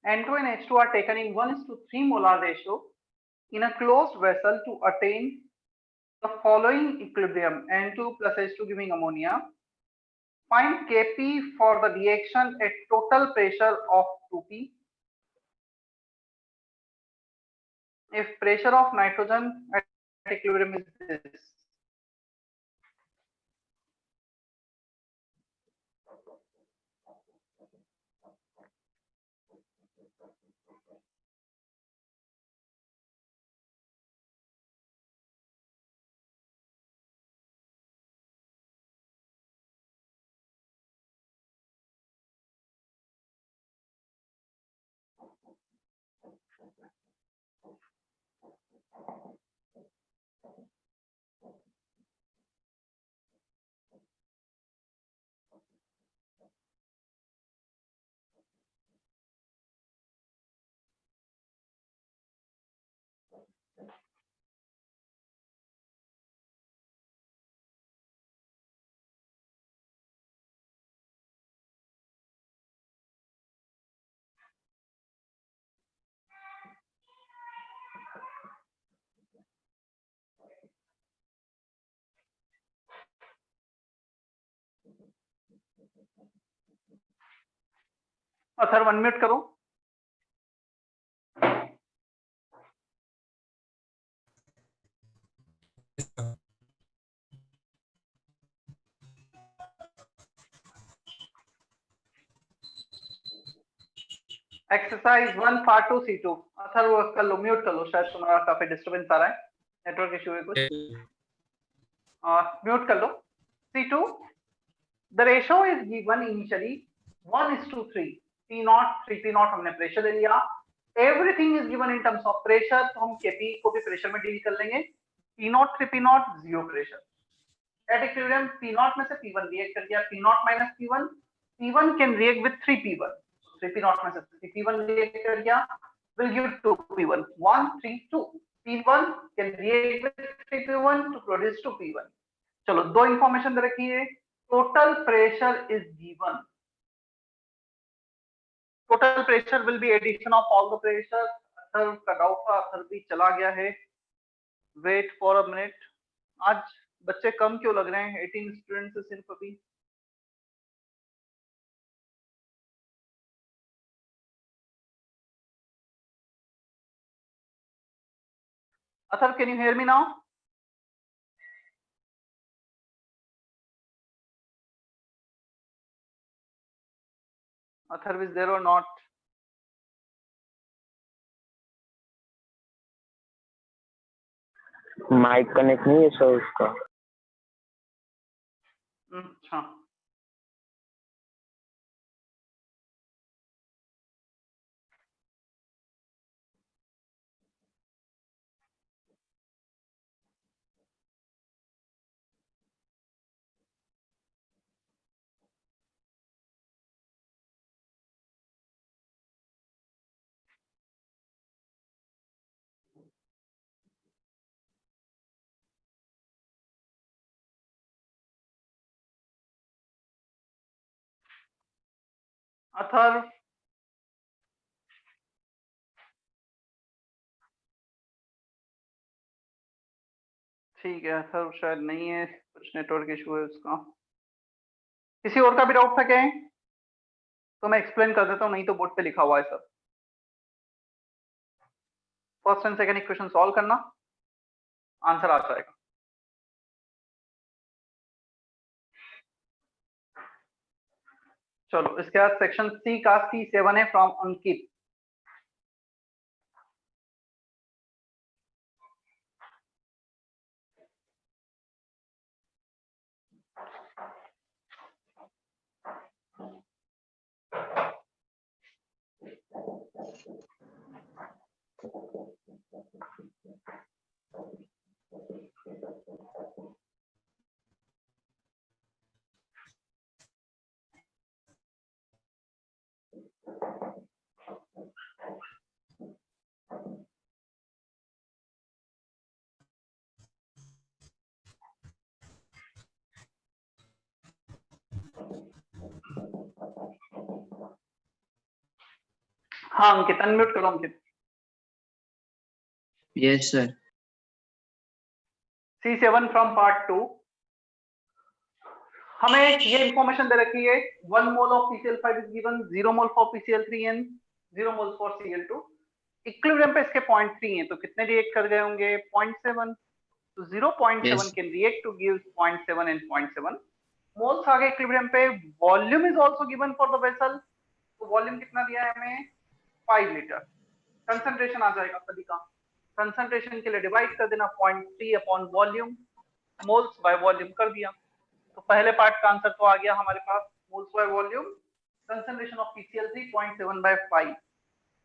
N2 and H2 are taken in 1:3 molar ratio in a closed vessel to attain the following equilibrium: N2 plus H2 giving ammonia. Find Kp for the reaction at total pressure of 2p. If pressure of nitrogen at equilibrium is this. Atharva unmute करो। Exercise 1 part 2 C2 Atharva कर लो, mute कर लो, शायद तुम्हारा काफी disturbance आ रहा है, network issue है कुछ। म्यूट कर लो। C2 the ratio is given initially 1:3 P0 3P0 हमने प्रेशर ले लिया। Everything is given in terms of pressure, तो हम Kp को भी प्रेशर में डील कर लेंगे। P0 3P0 zero pressure. At equilibrium P0 में से P1 रिएक्ट कर गया, P0 minus P1, P1 can react with 3P1, 3P0 में से 3P1 रिएक्ट कर गया, will give 2P1, 1 3 2। P1 can react with 3P1 to produce 2P1। चलो दो इंफॉर्मेशन दे रखी है। Total pressure is given, total pressure will be addition of all the pressure. Atharv का डाउट था, अथर्व भी चला गया है। Wait for a minute. आज बच्चे कम क्यों लग रहे हैं? 18 स्टूडेंट्स सिर्फ अभी। Atharv can you hear me now? Atharv is there और नॉट? माइक कनेक्ट नहीं है सर उसका। अच्छा, अथर्व ठीक है, अथर्व शायद नहीं है, कुछ नेटवर्क इशू है उसका। किसी और का भी डाउट था क्या है? तो मैं एक्सप्लेन कर देता हूँ, नहीं तो बोर्ड पे लिखा हुआ है सब। First and second equation solve करना, आंसर आ जाएगा। चलो इसके बाद सेक्शन सी का C7 है फ्रॉम अंकित। हाँ अंकित, अनम्यूट करो अंकित। Yes, sir. C7 from part 2। हमें ये इंफॉर्मेशन दे रखी है 1 mole of PCl5 is given, 0 mole for PCl3 and 0 mole for Cl2। Equilibrium पे इसके 0.3 है, तो कितने रिएक्ट कर गए होंगे? 0.7। तो 0.7 Yes. Can react to give 0.7 and 0.7 moles आ गए इक्विलिब्रियम पे। Volume is also given for the vessel, तो वॉल्यूम कितना दिया है हमें? 5 लीटर। कंसंट्रेशन आ जाएगा सभी का, कंसंट्रेशन के लिए डिवाइड कर देना 0.3 upon volume, moles by volume कर दिया। तो पहले पार्ट का आंसर तो आ गया हमारे पास, moles by volume. Concentration of PCl3 0.7 by 5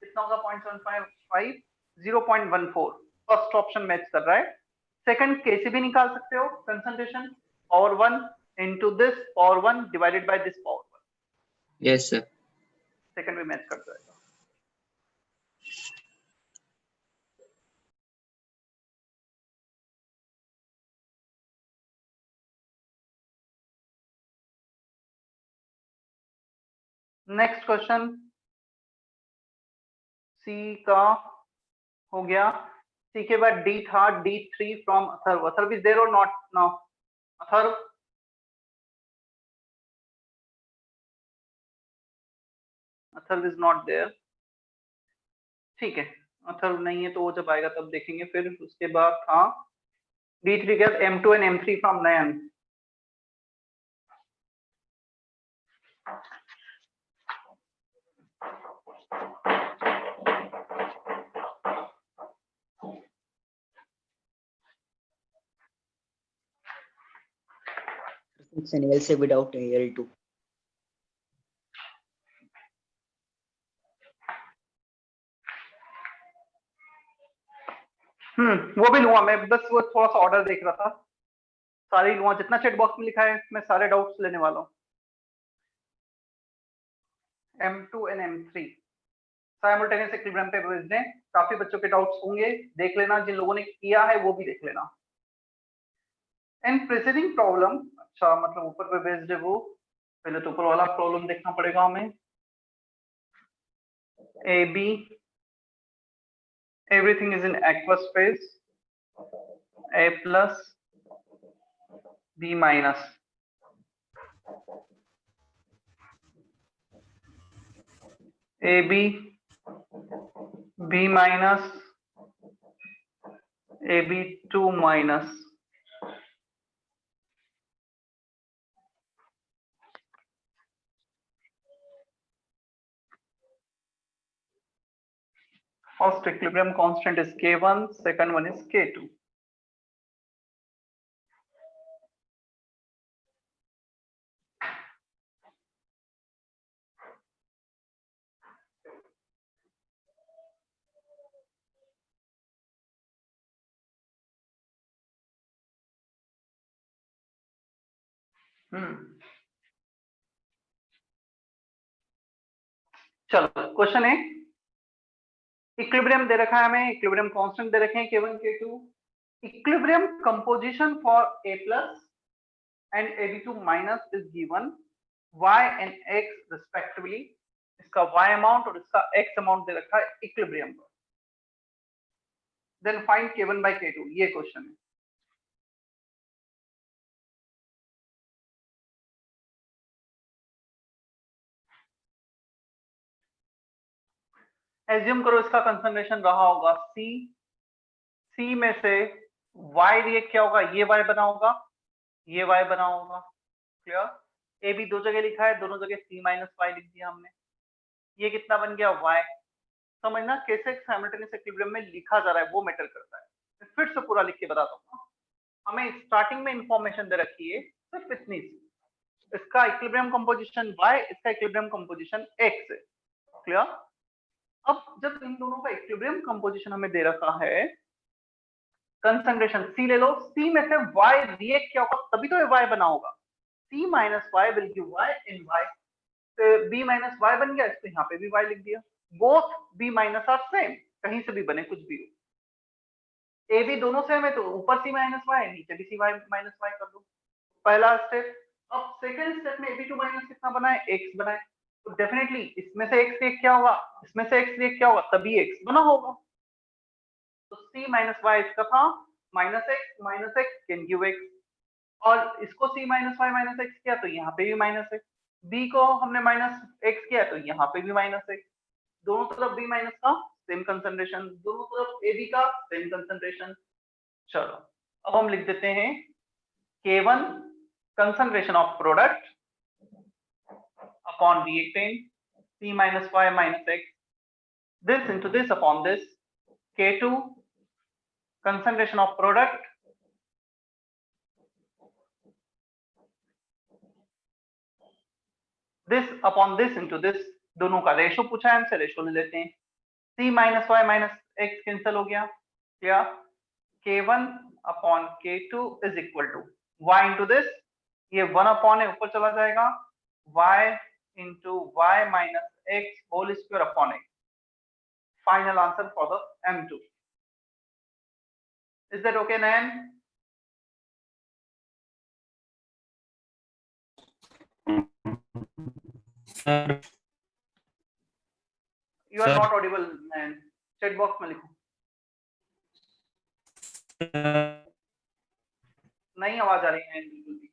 कितना होगा? 0.75, 0.14। फर्स्ट ऑप्शन मैच कर रहा है। सेकंड कैसे भी निकाल सकते हो, concentration power 1 into this power 1 divided by this power 1। Yes, sir. Second भी मैच कर जाएगा। नेक्स्ट क्वेश्चन सी का हो गया। सी के बाद डी था, D3 from Atharv. Atharv is there और not now? Atharv, Atharv is not there. ठीक है, अथर्व नहीं है तो वो जब आएगा तब देखेंगे। फिर उसके बाद था D3 के बाद M2 and M3 from Nayan. It's an LC without L2. वो भी लूंगा मैं, बस वो थोड़ा सा ऑर्डर देख रहा था। सारे लूंगा, जितना चैट बॉक्स में लिखा है मैं सारे डाउट्स लेने वाला हूँ। M2 and M3 simultaneous equilibrium पे भेज दें। काफी बच्चों के डाउट्स होंगे, देख लेना, जिन लोगों ने किया है वो भी देख लेना। एंड प्रीसीडिंग प्रॉब्लम, अच्छा मतलब ऊपर पे बेस्ड है वो, पहले तो ऊपर वाला प्रॉब्लम देखना पड़ेगा हमें। AB, everything is in aqueous phase, A plus B minus, AB B minus, AB2 minus, first equilibrium constant is K1, second one is K2. चलो क्वेश्चन है, इक्विलिब्रियम दे रखा है हमें, इक्विलिब्रियम कांस्टेंट दे रखे हैं K1 K2, equilibrium composition for A plus and AB2 minus is given Y and X respectively। इसका Y amount और इसका X अमाउंट दे रखा है इक्विलिब्रियम पर। Then find K1 by K2, ये क्वेश्चन है। एज्यूम करो इसका कंसंट्रेशन रहा होगा C में से Y रिएक्ट क्या होगा? ये Y बना होगा, ये Y बना होगा। क्लियर? ए भी दो जगह लिखा है, दोनों जगह C माइनस Y लिख दिया हमने। ये कितना बन गया? Y। समझना कैसे साइमल्टेनियस इक्विलिब्रियम में लिखा जा रहा है वो मैटर करता है। फिर से पूरा लिख के बताता हूँ। हमें स्टार्टिंग में इंफॉर्मेशन दे रखी है सिर्फ इतनी सी, इसका इक्विलिब्रियम कंपोजिशन Y, इसका इक्विलिब्रियम कंपोजिशन X है। क्लियर? अब जब इन दोनों का इक्विलिब्रियम कंपोजिशन हमें दे रखा है, कंसंट्रेशन C ले लो, C में से Y रिएक्ट क्या होगा तभी तो ये Y बना होगा। C minus Y will give Y in Y। तो B माइनस Y बन गया, इसको यहाँ पे भी Y लिख दिया। Both B minus are same, कहीं से भी बने कुछ भी हो। A B दोनों सेम है तो ऊपर C माइनस Y, नीचे भी C माइनस Y कर दो। पहला स्टेप। अब सेकंड स्टेप में AB2 माइनस कितना बना है? X बना है। तो डेफिनेटली इसमें से x रिएक्ट क्या होगा, इसमें से x रिएक्ट क्या होगा, तभी x बना होगा। तो c माइनस वाई इसका था minus X can give x, और इसको c minus Y minus X किया तो यहाँ पे भी माइनस एक्स, b को हमने माइनस एक्स किया तो यहाँ पे भी माइनस एक्स, दोनों तरफ b माइनस का सेम कंसंट्रेशन, दोनों तरफ ab का सेम कंसंट्रेशन। चलो अब हम लिख देते हैं K1 concentration of product upon reactant C minus Y minus X, this into this upon this, K2 concentration of product this upon this into this, दोनों का रेशो पूछा है हमसे, रेशो ले लेते हैं। C minus Y minus X cancel हो गया, क्या K1 upon K2 is equal to Y into this, ये 1 अपॉन है ऊपर चला जाएगा, y into y minus x whole square upon x. Final answer for the M2. Is that okay, Nayan? Sir You are Sir. not audible, Nayan. Chat box में लिखो, नहीं आवाज आ रही है बिल्कुल भी।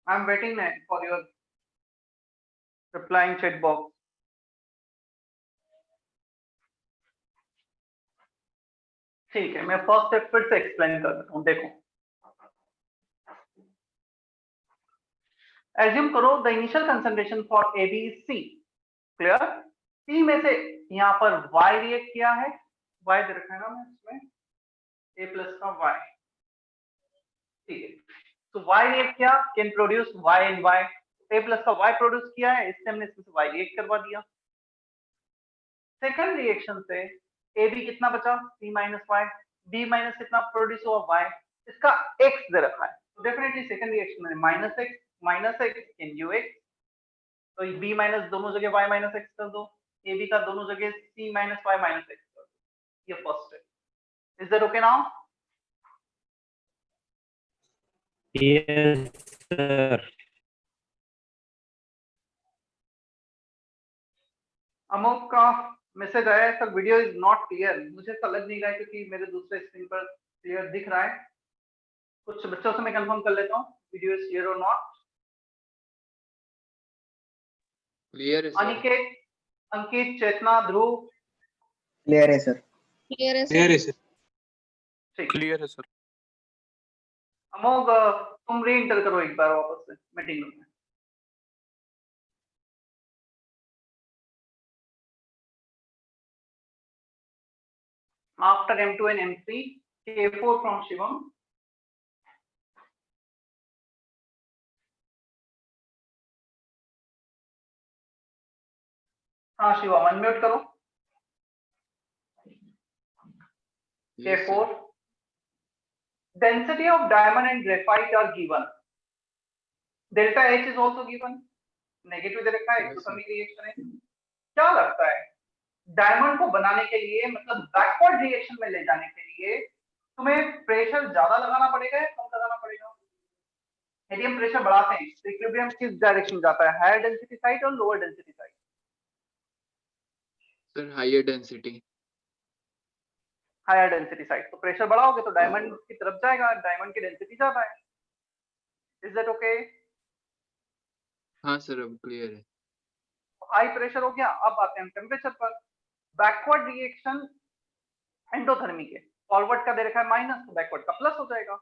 I am waiting, Nayan, for your replying chat box. ठीक है, मैं फर्स्ट स्टेप फिर से एक्सप्लेन कर देता हूँ, देखो। एज्यूम करो the initial concentration for AB is C, clear. C में से यहाँ पर Y रिएक्ट किया है, Y दे रखा है ना मैं इसमें, A प्लस का Y, ठीक है। तो Y रिएक्ट किया, can produce Y and Y, A plus का Y प्रोड्यूस किया है, इससे हमने इसमें से Y रिएक्ट करवा दिया। सेकंड रिएक्शन से AB कितना बचा, C minus Y, B minus कितना प्रोड्यूस हुआ Y, इसका X दे रखा है, तो डेफिनेटली सेकंड रिएक्शन में minus X can give X, तो B माइनस दोनों जगह Y माइनस एक्स कर दो, AB का दोनों जगह C minus Y minus x कर दो, ये फर्स्ट है। Is that okay now? Yes sir. Amok का मैसेज आया है, sir video is not clear, मुझे समझ नहीं रहा है क्योंकि मेरे दूसरे स्क्रीन पर क्लियर दिख रहा है। कुछ बच्चों से मैं कंफर्म कर लेता हूँ वीडियो इज क्लियर और नॉट। क्लियर है सर। अनिकेत, अंकित, चेतना, ध्रुव, क्लियर है सर। क्लियर है क्लियर है सर। सर। ठीक। क्लियर है सर। अमोक तुम री इंटर करो एक बार वापस से मीटिंग रूम में। After M2 and M3, K4 from Shivam. हाँ शिवम अनम्यूट करो। K4. Density of diamond and graphite are given. Delta H is also given. Negative दे रखा है, एक्सोथर्मिक रिएक्शन है। क्या लगता है डायमंड को बनाने के लिए, मतलब बैकवर्ड रिएक्शन में ले जाने के लिए तुम्हें प्रेशर ज्यादा लगाना पड़ेगा या कम लगाना पड़ेगा? यदि हम प्रेशर बढ़ाते हैं तो इक्विलिब्रियम किस डायरेक्शन जाता है, हायर डेंसिटी साइड और lower density side? Sir higher density. Higher density side. तो प्रेशर बढ़ाओगे तो डायमंड की तरफ जाएगा, डायमंड की डेंसिटी ज्यादा है। Is that okay? हाँ सर अब क्लियर है। हाई प्रेशर हो गया, अब आते हैं टेम्परेचर पर। बैकवर्ड रिएक्शन एंडोथर्मिक है, फॉरवर्ड का दे रखा है माइनस, तो बैकवर्ड का प्लस हो जाएगा।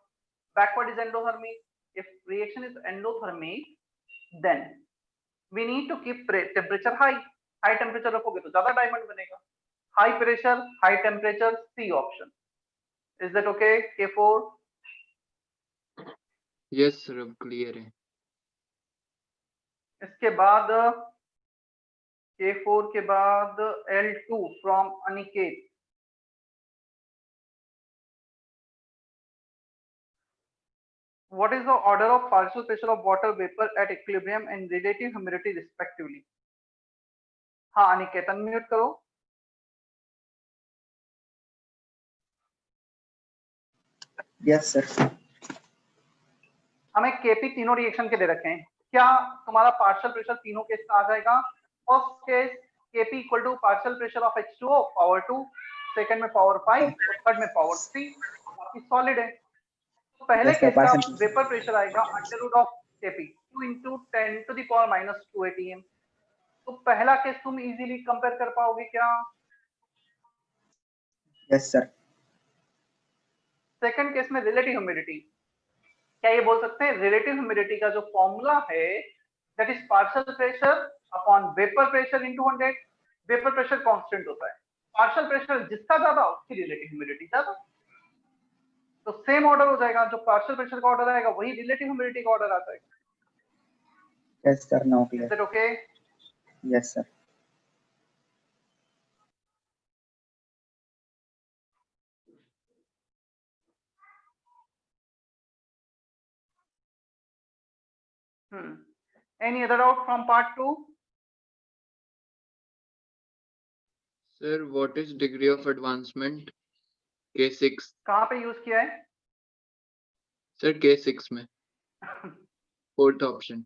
Backward is endothermic, if reaction is endothermic then we need to keep temperature high. High temperature रखोगे तो ज्यादा डायमंड बनेगा। High pressure high temperature, C option. Is that okay K4? Yes sir अब clear है। इसके बाद K4 के बाद L2 from Aniket. What is the order of partial pressure of water vapor at equilibrium and relative humidity respectively? हाँ Aniket unmute करो। Yes, sir. हमें KP तीनों रिएक्शन के दे रखे हैं, क्या तुम्हारा पार्शियल प्रेशर तीनों केस का आ जाएगा? First case KP equal to partial pressure of H2O power 2, second में पावर 5 और थर्ड में पावर 3, बाकी सॉलिड है। तो पहले Yes, sir, केस का partial pressure. वेपर प्रेशर आएगा under root of KP 2 into 10 to the power minus 2 atm। तो पहला केस तुम इजीली कंपेयर कर पाओगे क्या? Yes, sir. सेकंड केस में रिलेटिव ह्यूमिडिटी, क्या ये बोल सकते हैं रिलेटिव ह्यूमिडिटी का जो फॉर्मूला है that is partial pressure upon vapour pressure into 100। Vapour pressure constant होता है, पार्शियल प्रेशर जिसका ज्यादा उसकी रिलेटिव ह्यूमिडिटी ज्यादा। तो सेम ऑर्डर हो जाएगा, जो पार्शियल प्रेशर का ऑर्डर आएगा वही रिलेटिव ह्यूमिडिटी का ऑर्डर आ जाएगा। Yes, sir. Now is clear. That okay? Yes, sir. Any other doubt from part 2? Sir, what is degree of advancement? K6. कहाँ पे यूज किया है? Sir, K6 में. Fourth option.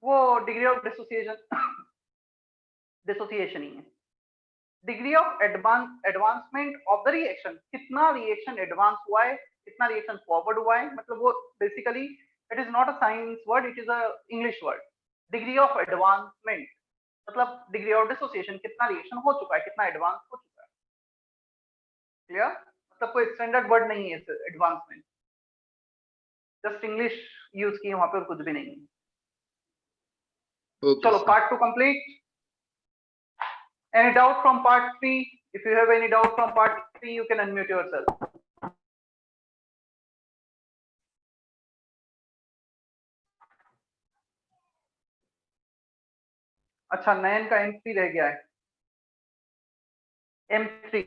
वो डिग्री ऑफ डिसोसिएशन ही है। Degree of advancement of the reaction, कितना reaction advance हुआ है, कितना रिएक्शन फॉरवर्ड हुआ है, मतलब वो basically it is not a science word, it is a English word. Degree of advancement मतलब डिग्री ऑफ डिसोसिएशन, कितना रिएक्शन हो चुका है, कितना एडवांस हो चुका है। क्लियर? मतलब कोई स्टैंडर्ड वर्ड नहीं है एडवांसमेंट, जस्ट इंग्लिश यूज की वहां पर, कुछ भी नहीं है। Okay, चलो sir. Part 2 complete. Any doubt from part 3? If you have any doubt from part 3, you can unmute yourself. अच्छा, नयन का M3 रह गया है। M3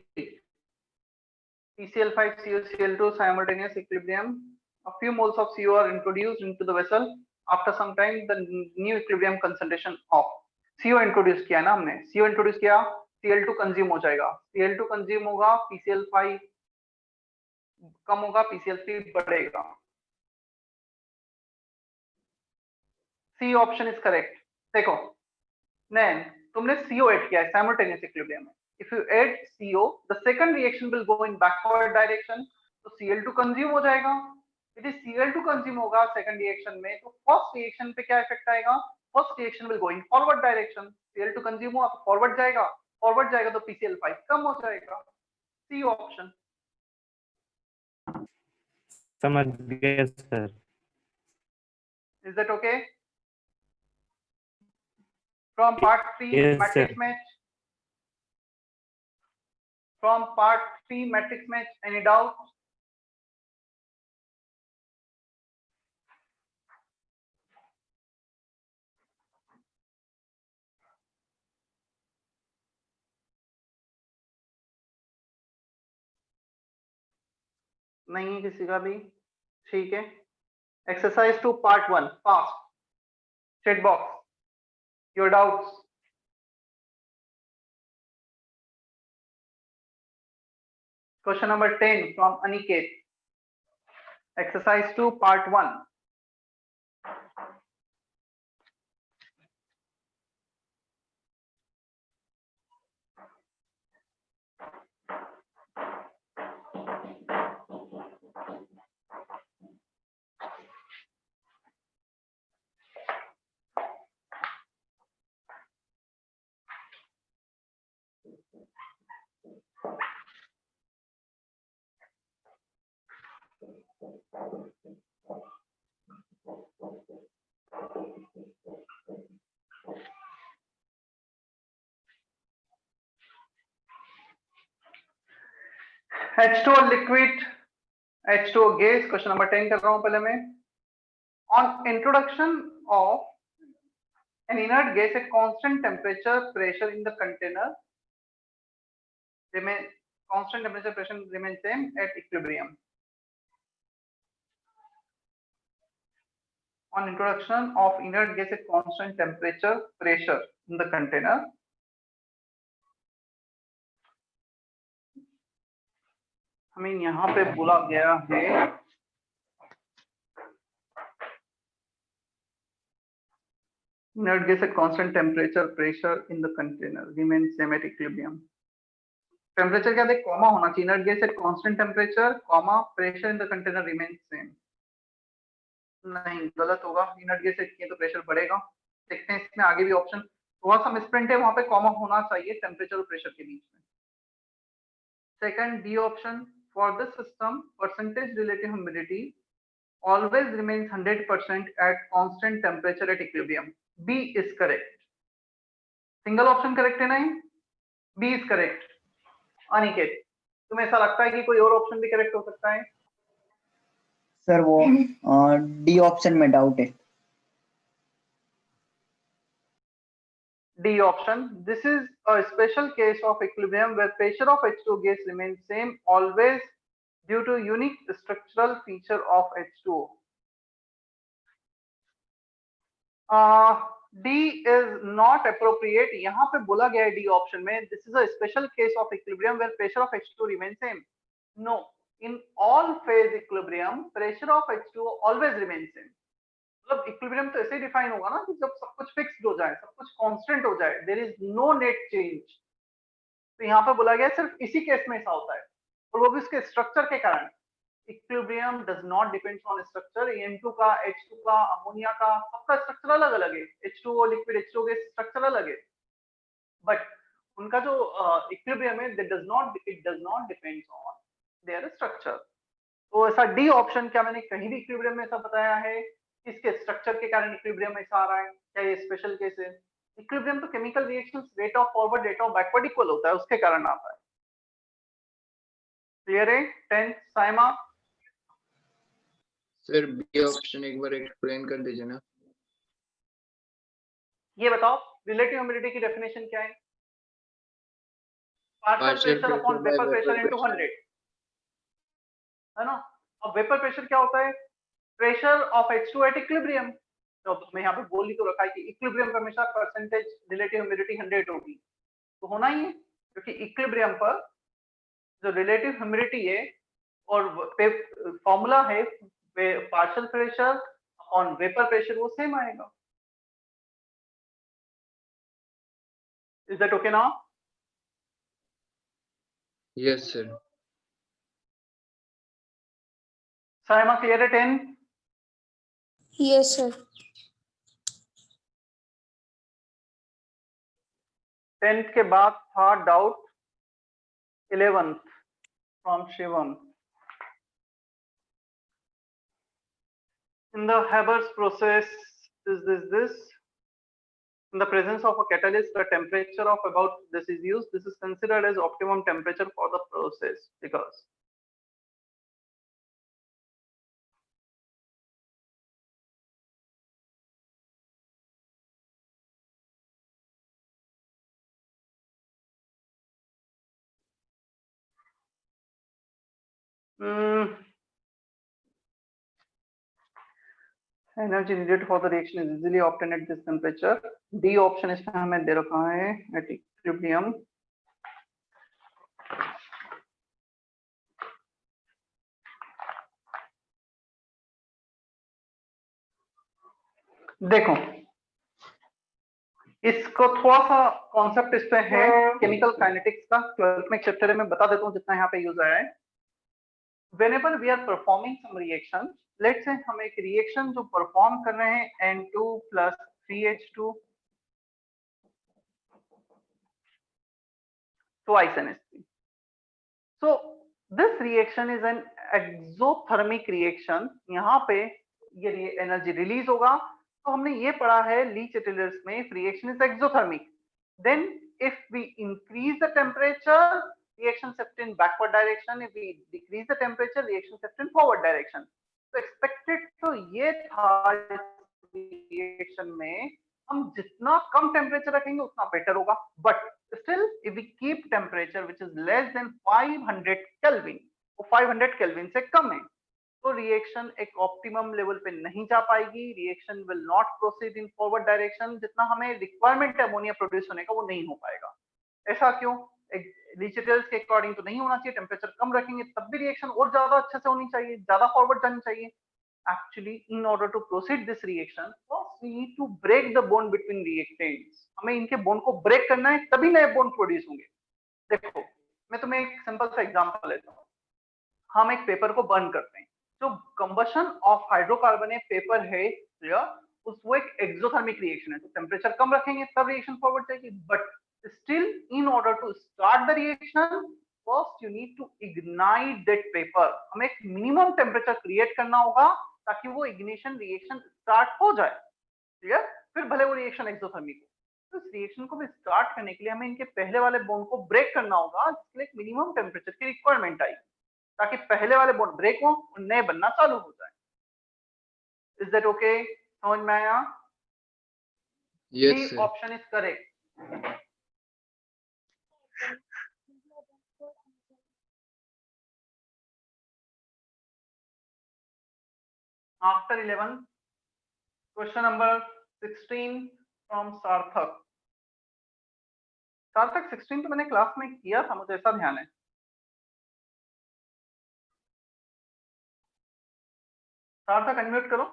PCl5CuCl2 simultaneous equilibrium. A few moles of CO are introduced into the vessel. After some time, the new equilibrium concentration of CO introduce किया ना हमने, CO introduce किया, Cl2 consume हो जाएगा, Cl2 कंज्यूम होगा, PCl5 कम होगा, PCl3 बढ़ेगा। C option is correct. देखो नैन, तुमने CO ऐड किया है साइमल्टेनियस इक्विलिब्रियम में। If you add CO, the second reaction will go in backward direction, तो Cl2 कंज्यूम हो जाएगा। यदि Cl2 कंज्यूम होगा सेकंड रिएक्शन में, तो फर्स्ट रिएक्शन पे क्या इफेक्ट आएगा? First reaction will go in forward direction. Cl2 consume हुआ तो फॉरवर्ड जाएगा, फॉरवर्ड जाएगा तो PCl5 कम हो जाएगा। C option. समझ गए sir. Is that okay? From part 3 Yes, matrix sir. match. From part 3 matrix match, any doubt? नहीं किसी का भी? ठीक है। Exercise 2 part 1 fast check box your doubts. Question number 10 from Aniket. Exercise 2 part 1। H2O liquid, H2O gas, question number 10 कर रहा हूं पहले मैं। On introduction of an inert gas at constant temperature pressure in the container remain constant temperature pressure remains same at equilibrium. On introduction of inert gas at constant temperature pressure in the container, हमें यहाँ पे बोला गया है inert gas at constant temperature pressure in the container remains same at equilibrium. Temperature क्या देख comma होना चाहिए inert gas at constant temperature comma pressure in the container remains same. नहीं गलत होगा, inert gas at किए तो प्रेशर बढ़ेगा. देखते हैं इसमें आगे भी ऑप्शन थोड़ा सा मिसप्रिंट है, वहां पे कॉमा होना चाहिए टेम्परेचर और प्रेशर के बीच में. Second D option for this system percentage relative humidity always remains 100% at constant temperature at equilibrium. B is correct. Single option correct है नहीं? B is correct. अनिकेत, तुम्हें ऐसा लगता है कि कोई और ऑप्शन भी करेक्ट हो सकता है? सर वो डी ऑप्शन में डाउट है. D option. This is a special case of equilibrium where pressure of H2 gas remains same always due to unique structural feature of H2O. D is not appropriate. यहाँ पे बोला गया है D option में this is a special case of equilibrium where pressure of H2 remains same. No, in all phase equilibrium pressure of H2O always remains same. मतलब equilibrium तो ऐसे define होगा ना कि जब सब कुछ फिक्स्ड हो जाए, सब कुछ कांस्टेंट हो जाए, there is no net change. तो यहाँ पे बोला गया सिर्फ इसी केस में ऐसा होता है, और वो भी उसके स्ट्रक्चर के कारण. Equilibrium does not depends on structure. N2 का, H2 का, अमोनिया का, सबका स्ट्रक्चर अलग अलग है. H2O liquid, H2O gas structure अलग है, बट उनका जो इक्विलिब्रियम है it does not depends on their structure. तो ऐसा डी ऑप्शन, क्या मैंने कहीं भी इक्विलिब्रियम में ऐसा बताया है इसके स्ट्रक्चर के कारण इक्विलिब्रियम ऐसा आ रहा है? क्या ये स्पेशल केस है? इक्विलिब्रियम तो chemical reactions rate of forward rate of backward equal होता है, उसके कारण आता है. क्लियर है? 10 साइमा. सर बी ऑप्शन एक बार एक्सप्लेन कर दीजिए ना. ये बताओ रिलेटिव ह्यूमिडिटी की डेफिनेशन क्या है? Partial Partial pressure upon pressure by vapour pressure vapor into pressure. 100, है ना? अब वेपर प्रेशर क्या होता है? Pressure of H2 at equilibrium. तो मैं यहाँ पे बोल ही तो रखा है कि इक्विलिब्रियम पर हमेशा परसेंटेज रिलेटिव ह्यूमिडिटी 100 होगी, तो होना ही है, क्योंकि इक्विलिब्रियम पर जो रिलेटिव ह्यूमिडिटी है और फॉर्मूला है partial pressure upon vapour pressure, वो सेम आएगा. Is that okay now? Yes sir. Saima clear है? 10. Yes, sir. 10th के बाद था doubt 11th from Shivam. In the Haber's process, this. In the presence of a catalyst, the temperature of about this is used. This is considered as optimum temperature for the process because energy needed for the reaction is easily obtained at this temperature. D option इसमें हमें दे रखा है at equilibrium. देखो इसको थोड़ा सा concept इस पे है केमिकल काइनेटिक्स का, 12th में चैप्टर में बता देता हूँ जितना यहाँ पे यूज आया है. Whenever we are performing some reaction, let's say हम एक रिएक्शन जो परफॉर्म कर रहे हैं N2 plus 3H2 twice NH3. So this reaction is an exothermic reaction. यहाँ पे ये एनर्जी रिलीज होगा. तो हमने ये पढ़ा है ली चैटलर्स में, if reaction is exothermic, then if we increase the temperature, reaction shift in backward direction. If we decrease the temperature, reaction shift in forward direction. So expected तो ये था रिएक्शन में हम जितना कम टेम्परेचर रखेंगे उतना बेटर होगा, but still if we keep temperature which is less than 500 kelvin, वो 500 केल्विन से कम है, तो रिएक्शन एक ऑप्टिमम लेवल पे नहीं जा पाएगी. Reaction will not proceed in forward direction. जितना हमें रिक्वायरमेंट है अमोनिया प्रोड्यूस होने का वो नहीं हो पाएगा. ऐसा क्यों? डिजिटल्स के अकॉर्डिंग तो नहीं होना चाहिए, टेम्परेचर कम रखेंगे तब भी रिएक्शन और ज्यादा अच्छे से होनी चाहिए, ज्यादा फॉरवर्ड जानी चाहिए। Actually, in order to proceed this reaction, first we need to break the bond between reactants. हमें इनके बॉन्ड को ब्रेक करना है तभी नए बॉन्ड प्रोड्यूस होंगे। देखो मैं तुम्हें एक सिंपल सा एग्जांपल लेता हूँ। हम एक पेपर को बर्न करते हैं, जो कंबशन ऑफ हाइड्रोकार्बन पेपर है उस वो एक एक्सोथर्मिक रिएक्शन है, तो टेम्परेचर कम रखेंगे तब रिएक्शन फॉरवर्ड जाएगी। But still in order to start the reaction first you need to ignite that paper. हमें एक मिनिमम टेम्परेचर क्रिएट करना होगा ताकि वो इग्निशन रिएक्शन स्टार्ट हो जाए। क्लियर? फिर भले वो रिएक्शन एक्सोथर्मिक हो, तो इस रिएक्शन को भी स्टार्ट करने के लिए हमें इनके पहले वाले बॉन्ड को ब्रेक करना होगा, जिसके लिए एक मिनिमम टेम्परेचर की रिक्वायरमेंट आएगी ताकि पहले वाले बॉन्ड ब्रेक हो और नए बनना चालू हो जाए। Is that okay? समझ में आया? Yes sir. Option is correct. After 11, question number 16 from सार्थक। सार्थक 16 तो मैंने क्लास में किया था, मुझे ऐसा ध्यान है। सार्थक अनम्यूट करो।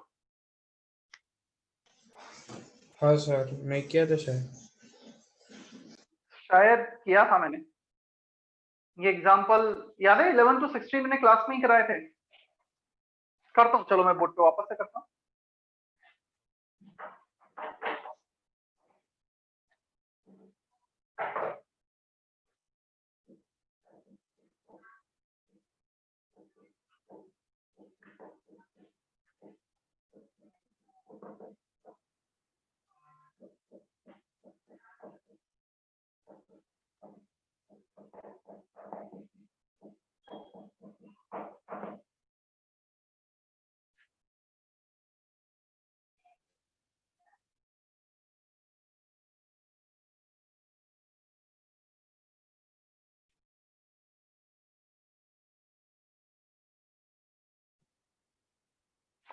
हाँ सर, मैं किया था शायद किया था मैंने। ये एग्जांपल याद है? 11 to 16 मैंने क्लास में ही कराए थे। करता हूँ, चलो मैं बोर्ड पे वापस से करता हूँ।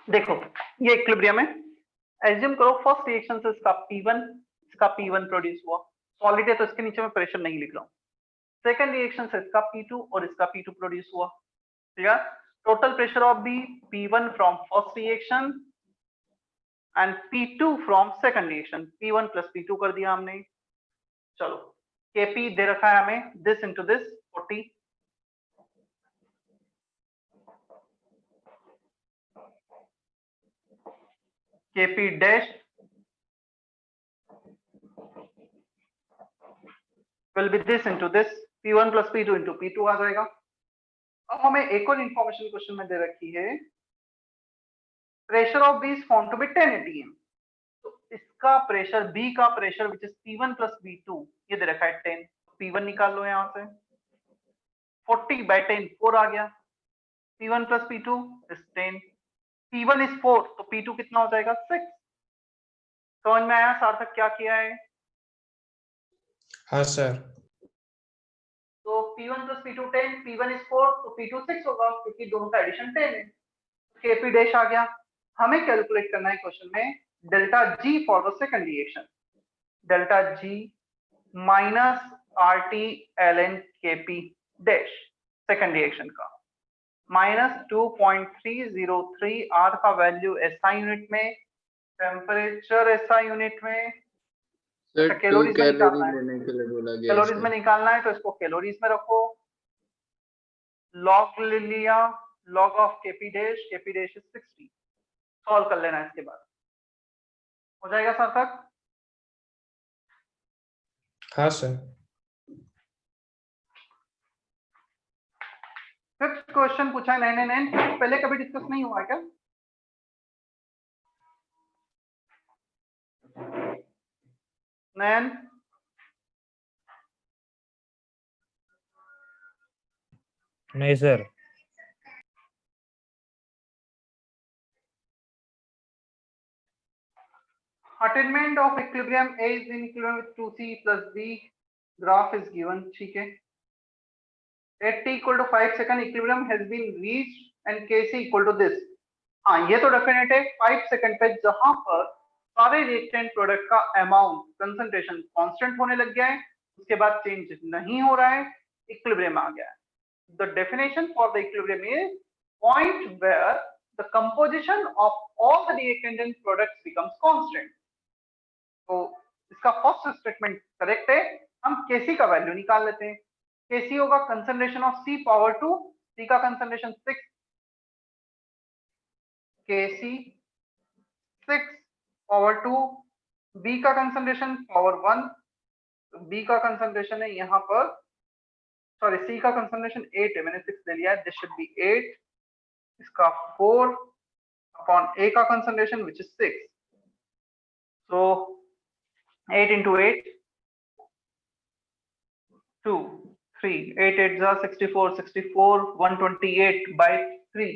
देखो ये इक्विलिब्रियम है। एज्यूम करो फर्स्ट रिएक्शन से इसका P1 प्रोड्यूस हुआ, सॉलिड है तो इसके नीचे मैं प्रेशर नहीं लिख रहा हूँ। सेकंड रिएक्शन से इसका P2 और इसका P2 प्रोड्यूस हुआ। ठीक है? Total pressure of B P1 from first reaction and P2 from second reaction. P1 plus P2 कर दिया हमने। चलो Kp दे रखा है हमें, this into this 40। Kp dash will be this into this, P1 plus P2 into P2 आ जाएगा। अब हमें एक और इंफॉर्मेशन क्वेश्चन में दे रखी है, pressure of B is found to be 10 atm। तो इसका प्रेशर, बी का pressure which is P1 plus P2 ये दे रखा है 10। P1 निकाल लो यहां से, 40 by 10 4 आ गया। P1 plus P2 is 10, P1 is 4 तो P2 कितना हो जाएगा 6। समझ में आया सार्थक क्या किया है? हाँ सर। तो P1 plus P2 10, P1 is 4 तो P2 6 होगा क्योंकि दोनों का एडिशन 10 है। Kp डैश आ गया। हमें कैलकुलेट करना है क्वेश्चन में delta G for the second reaction. Delta G minus RT ln Kp dash second reaction का, माइनस 2.303 R का वैल्यू SI यूनिट में, टेम्परेचर SI यूनिट में, सर 2 कैलोरीज में निकालना है। लेने के लिए बोला गया है कैलोरीज सर। में निकालना है तो इसको कैलोरीज में रखो। लॉग ले लिया, log of Kp dash is 60। Solve कर लेना इसके बाद, हो जाएगा सार्थक? हाँ सर। फिफ्थ क्वेश्चन पूछा है 999, पहले कभी डिस्कस नहीं हुआ है क्या? नयन नहीं sir. attainment of equilibrium A is in equilibrium with 2C plus B, graph is given। ठीक है, at t equal to 5 second equilibrium has been reached and Kc equal to this। हाँ ये तो डेफिनेट है, 5 सेकंड पे जहां पर सारे रिएक्टेंट प्रोडक्ट का अमाउंट कंसंट्रेशन कांस्टेंट होने लग गया है, उसके बाद चेंज नहीं हो रहा है, इक्विलिब्रियम आ गया है। The definition for the equilibrium is point where the composition of all the reactant and products becomes constant. तो इसका फर्स्ट स्टेटमेंट करेक्ट है। हम Kc का वैल्यू निकाल लेते हैं। Kc होगा concentration of C power 2, C का कंसंट्रेशन 6, Kc 6 पावर 2, B का कंसंट्रेशन पावर 1, B का कंसंट्रेशन है यहाँ पर, सॉरी C का कंसंट्रेशन 8 है, मैंने 6 ले लिया है, दिस शुड बी 8, इसका 4 अपॉन A का concentration which is 6, so 8 into 8, 2, 3, 8 8 are 64, 64, 128 by 3.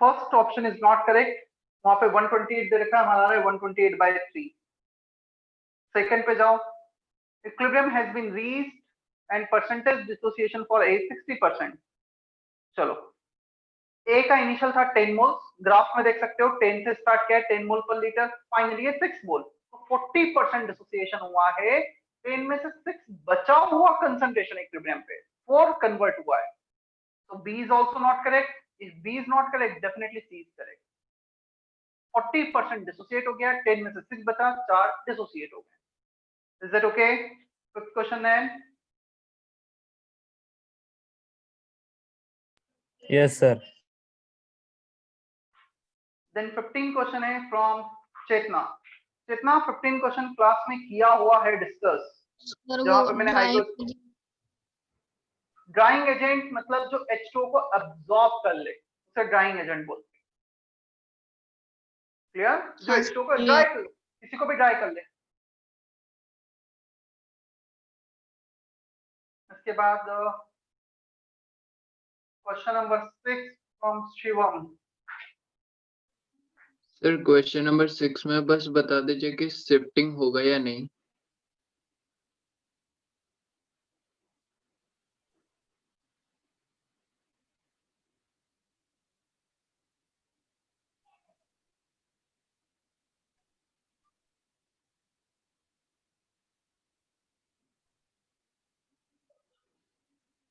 First option is not correct. वहां पे 128 दे रखा है, हमारा है 128 by 3. Second पे जाओ. Equilibrium has been reached and percentage dissociation for A 60%. चलो. A का इनिशियल था 10 मोल्स, ग्राफ में देख सकते हो 10 से स्टार्ट किया है, 10 मोल पर लीटर, फाइनली है 6 मोल, तो 40% डिसोसिएशन हुआ है, 10 में से 6 बचा हुआ कंसंट्रेशन इक्विलिब्रियम पे 4 कन्वर्ट हुआ है, तो B is also not correct. If B is not correct, definitely C is correct. 40% dissociate हो गया, 10 में से 6 बचा, 4 डिसोसिएट हो गए. Is that okay? Fifth question है. Yes, sir. Then 15 क्वेश्चन है from Chetna. Chetna 15 question class में किया हुआ है डिस्कस, जहां पे मैंने ड्राइंग एजेंट मतलब जो H2O को अब्सॉर्ब कर ले उसे ड्राइंग एजेंट बोलते हैं. क्लियर? जो H2O को ड्राई कर ले, किसी को भी ड्राई कर ले. इसके बाद question number 6 from Shivam. Sir question number 6 में बस बता दीजिए कि शिफ्टिंग होगा या नहीं.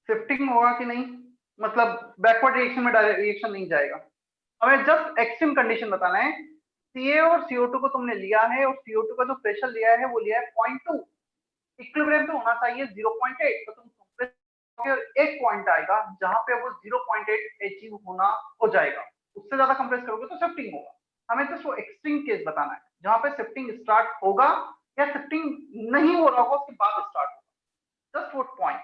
शिफ्टिंग होगा कि नहीं, मतलब बैकवर्ड रिएक्शन में डायरेक्ट रिएक्शन नहीं जाएगा. हमें जस्ट एक्सट्रीम कंडीशन बताना है. Ca और CO2 को तुमने लिया है और CO2 का जो प्रेशर लिया है वो लिया है 0.2, इक्विलिब्रियम तो होना चाहिए 0.8, तो तुम कंप्रेस करोगे और एक पॉइंट आएगा जहां पे वो 0.8 अचीव होना हो जाएगा. उससे ज्यादा कंप्रेस करोगे तो शिफ्टिंग होगा. हमें तो वो एक्सट्रीम केस बताना है जहां पे शिफ्टिंग स्टार्ट होगा या शिफ्टिंग नहीं हो रहा होगा उसके बाद स्टार्ट होगा. जस्ट वो पॉइंट,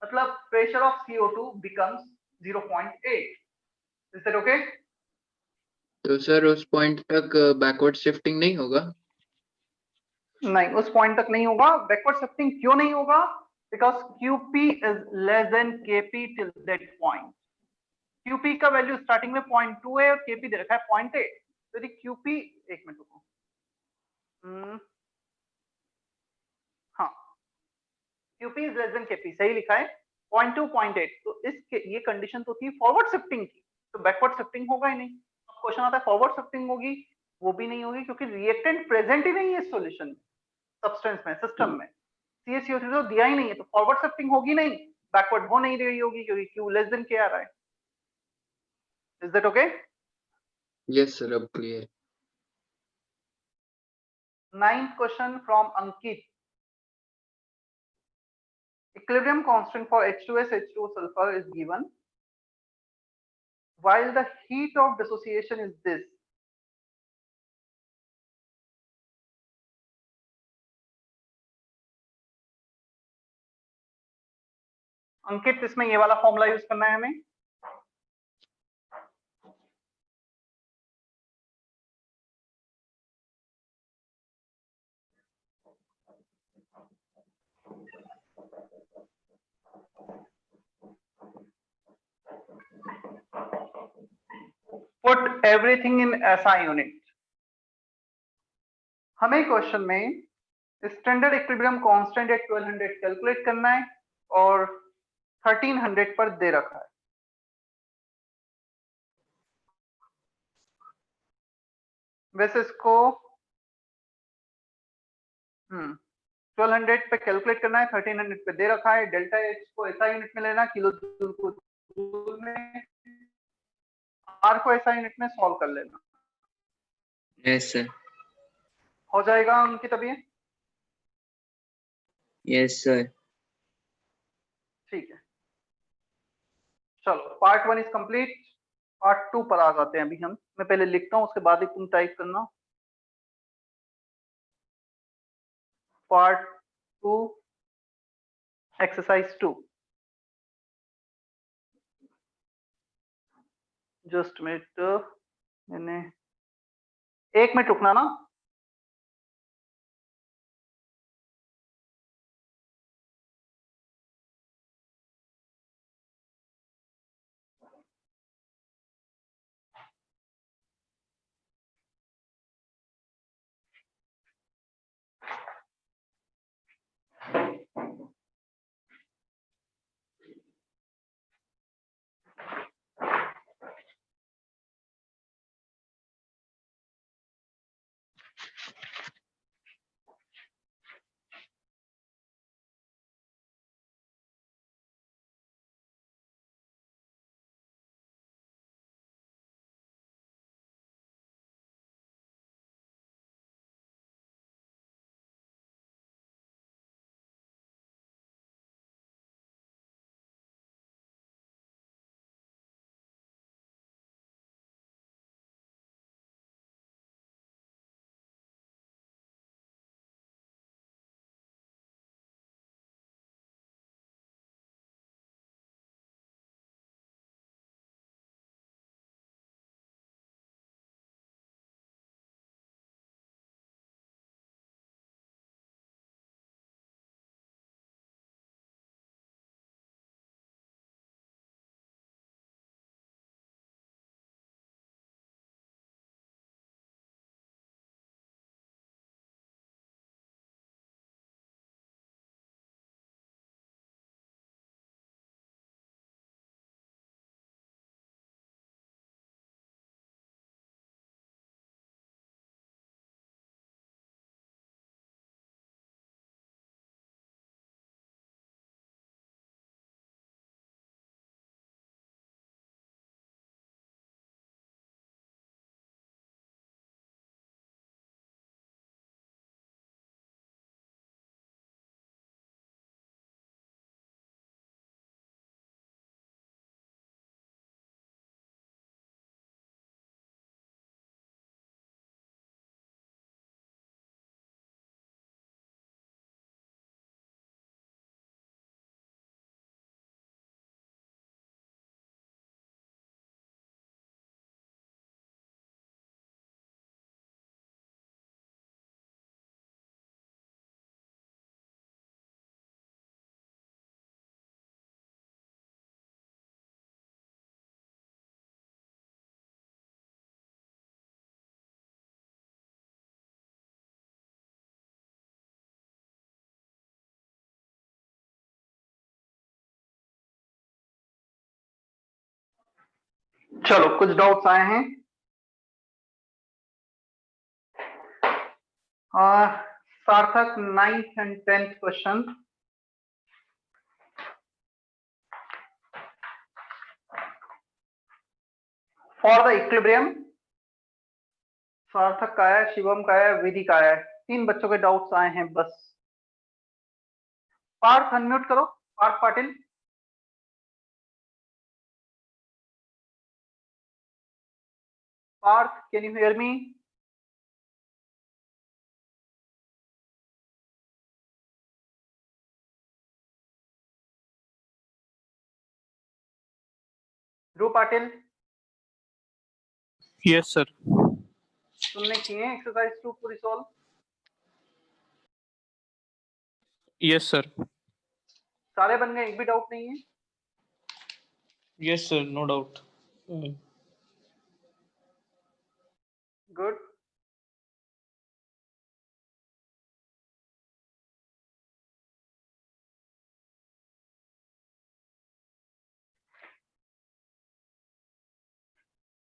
मतलब pressure of CO2 becomes 0.8. Is that okay? तो सर उस पॉइंट तक बैकवर्ड शिफ्टिंग नहीं होगा. नहीं, उस पॉइंट तक नहीं होगा. बैकवर्ड शिफ्टिंग क्यों नहीं होगा? Because QP is less than KP till that point. QP का वैल्यू स्टार्टिंग में 0.2 है और KP दे रखा है 0.8. तो यदि QP, एक मिनट रुको, हाँ, QP is less than KP सही लिखा है, 0.2 0.8. तो इस ये कंडीशन तो थी फॉरवर्ड शिफ्टिंग की, तो बैकवर्ड शिफ्टिंग होगा ही नहीं. अब क्वेश्चन आता है फॉरवर्ड शिफ्टिंग होगी, वो भी नहीं होगी क्योंकि रिएक्टेंट प्रेजेंट ही नहीं है सॉल्यूशन सब्सटेंस में, सिस्टम में. CaCO3 तो दिया ही नहीं है, तो फॉरवर्ड शिफ्टिंग होगी नहीं, बैकवर्ड हो नहीं रही होगी क्योंकि Q लेस देन K आ रहा है. Is that okay? Yes sir, अब clear. 9th question from Ankit. Equilibrium constant for H2S H2O sulfur is given while the heat of dissociation is this. अंकित, इसमें ये वाला फॉर्मूला यूज करना है हमें. Put everything in SI unit. हमें question में standard equilibrium constant eight 1200 calculate करना है और 1300 पर दे रखा है. वैसे इसको 1200 पे कैलकुलेट करना है, 1300 पे दे रखा है। डेल्टा एच को ऐसा यूनिट में लेना, किलो जूल को जूल में, आर को ऐसा यूनिट में सॉल्व कर लेना। Yes sir. हो जाएगा अंकित अभी? Yes sir. ठीक है, चलो पार्ट 1 इज कंप्लीट। पार्ट 2 पर आ जाते हैं अभी हम। मैं पहले लिखता हूँ, उसके बाद ही तुम टाइप करना। Part 2 exercise 2। जस्ट मिनट, मैंने 1 मिनट रुकना ना। चलो कुछ डाउट्स आए हैं। सार्थक 9th and 10th question. For the equilibrium, सार्थक का है, शिवम का है, विधि का है। 3 बच्चों के डाउट्स आए हैं बस। पार्थ अनम्यूट करो, Parth Patil. Parth, can you hear me? Dhruv Patil, yes sir. तुमने किए एक्सरसाइज 2 पूरी सॉल्व? Yes sir. सारे बन गए, एक भी डाउट नहीं है? Yes sir, no doubt. Good.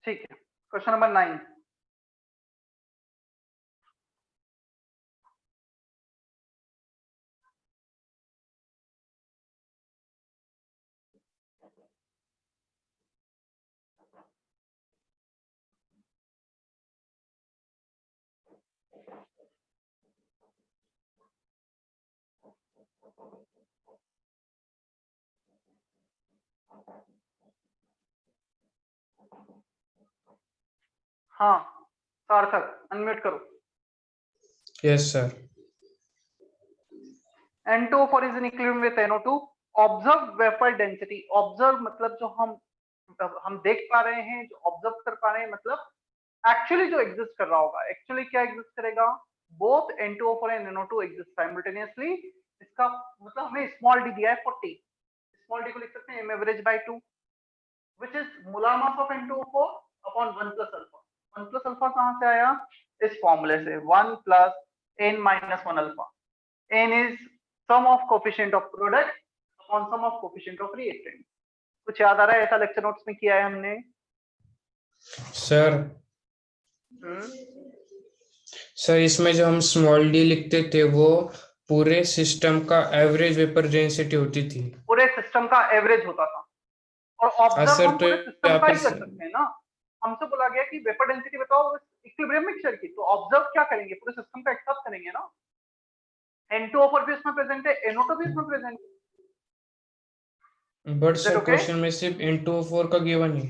ठीक है, क्वेश्चन नंबर 9। हाँ सार्थक अनम्यूट करो। Yes sir. N2O4 is in equilibrium with NO2. Observe vapor density. Observe मतलब जो हम देख पा रहे हैं, जो ऑब्जर्व कर पा रहे हैं, मतलब एक्चुअली जो एग्जिस्ट कर रहा होगा। एक्चुअली क्या एग्जिस्ट करेगा? Both N2O4 and NO2 exist simultaneously. इसका मतलब हमें स्मॉल डी दिया है 40। स्मॉल डी को लिख सकते हैं m average by 2 which is molar mass of N2O4 upon 1 plus alpha। 1 plus alpha कहां से आया? इस फॉर्मूले से 1 plus n minus 1 alpha। n is sum of coefficient of product upon sum of coefficient of reactant। कुछ याद आ रहा है? ऐसा लेक्चर नोट्स में किया है हमने सर। सर इसमें जो हम स्मॉल डी लिखते थे वो पूरे सिस्टम का एवरेज वेपर डेंसिटी होती थी। पूरे सिस्टम का एवरेज होता था। और ऑब्जर्व सर, हम तो पूरे सिस्टम यहाँ का पे ही कर सकते हैं ना। हमसे बोला गया कि वेपर डेंसिटी बताओ इक्विलिब्रियम मिक्सचर की, तो ऑब्जर्व क्या करेंगे? पूरे सिस्टम का एक्सेप्ट करेंगे ना। N2O4 भी इसमें प्रेजेंट है, NO2 भी इसमें प्रेजेंट है। But Is that sir okay? Question में सिर्फ N2O4 का गिवन है।